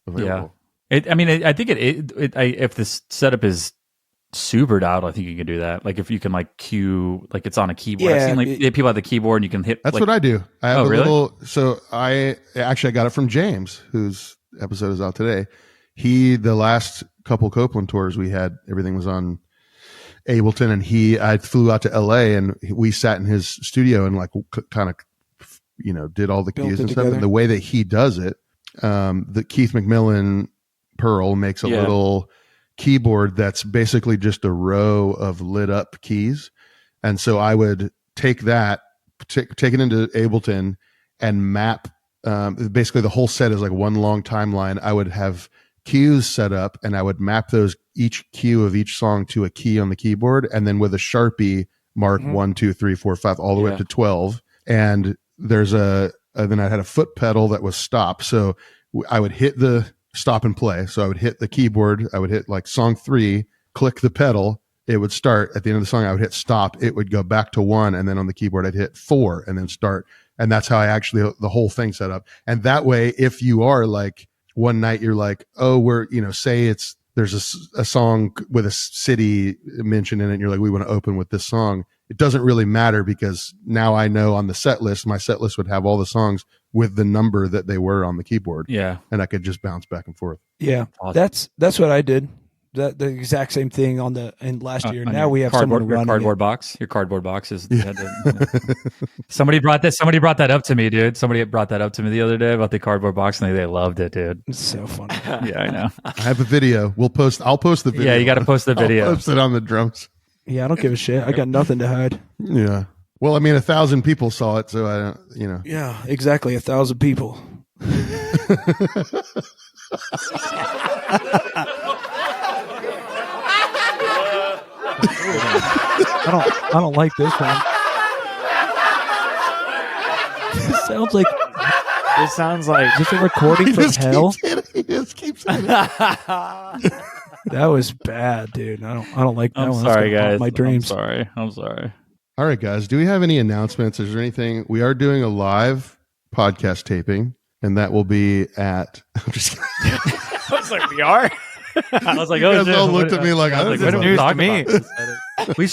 available. Yeah, I think if this setup is super dialed, I think you can do that. Like if you can like cue, like it's on a keyboard. Yeah, I've seen like people have the keyboard and you can hit. That's like, what I do. I have really? So I got it from James, whose episode is out today. The last couple Copeland tours we had, everything was on Ableton, and I flew out to LA and we sat in his studio and like kind of, did all the cues and stuff. And the way that he does it, the Keith McMillan Pearl makes a little keyboard that's basically just a row of lit up keys. And so I would take that, take it into Ableton and map, basically the whole set is like one long timeline. I would have cues set up and I would map each cue of each song to a key on the keyboard. And then with a Sharpie mark 1, 2, 3, 4, 5, all the way up to 12. And then I had a foot pedal that was stop. So I would hit the stop and play. So I would hit the keyboard. I would hit like song 3, click the pedal. It would start at the end of the song. I would hit stop. It would go back to 1. And then on the keyboard, I'd hit 4 and then start. And that's how the whole thing set up. And that way, if you are like one night, you're like, oh, say there's a song with a city mentioned in it. And you're like, we want to open with this song. It doesn't really matter because now I know on the set list, my set list would have all the songs with the number that they were on the keyboard. Yeah. And I could just bounce back and forth. Yeah. Awesome. That's what I did. The exact same thing in last year. Now we have someone running cardboard box. Your cardboard box is. Somebody brought that up to me, dude. Somebody brought that up to me the other day about the cardboard box, and they loved it, dude. It's so funny. Yeah, I know. I have a video. I'll post the video. Yeah, you got to post the video. I'll post it on the drums. Yeah, I don't give a shit. I got nothing to hide. Yeah. Well, I mean, 1,000 people saw it, so I don't, Yeah, exactly. 1,000 people. I don't like this one. This sounds like is this a recording from hell? He just keeps hitting. That was bad, dude. I don't like that I'm one. sorry, guys. My dreams. I'm sorry. All right, guys. Do we have any announcements? Is there anything? We are doing a live podcast taping, and that will be at. I'm just kidding. I was like, we are. I was like, You oh, guys all looked at me like, I was oh, like, this what is are we news to talking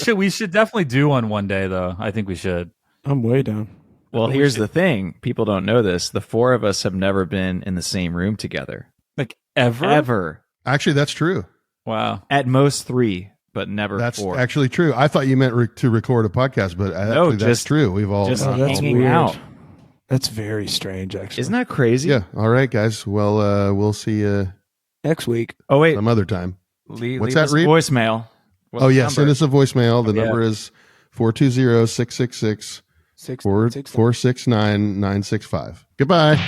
about? We should definitely do one day though. I think we should. I'm way down. Well, here's the thing. People don't know this. The 4 of us have never been in the same room together. Like ever? Ever. Actually, that's true. Wow. At most 3, but never That's 4. actually true. I thought you meant to record a podcast, but actually that's just- true. We've all. just that's hanging weird. out. That's very strange, actually. Isn't that crazy? Yeah. All right, guys. Well, we'll see you Next week. Oh, wait. some other time. Leave What's us that, Reed? voicemail. What's Oh, the yeah. number? Send us a voicemail. The Yeah. number is 420-666-469-965. Goodbye.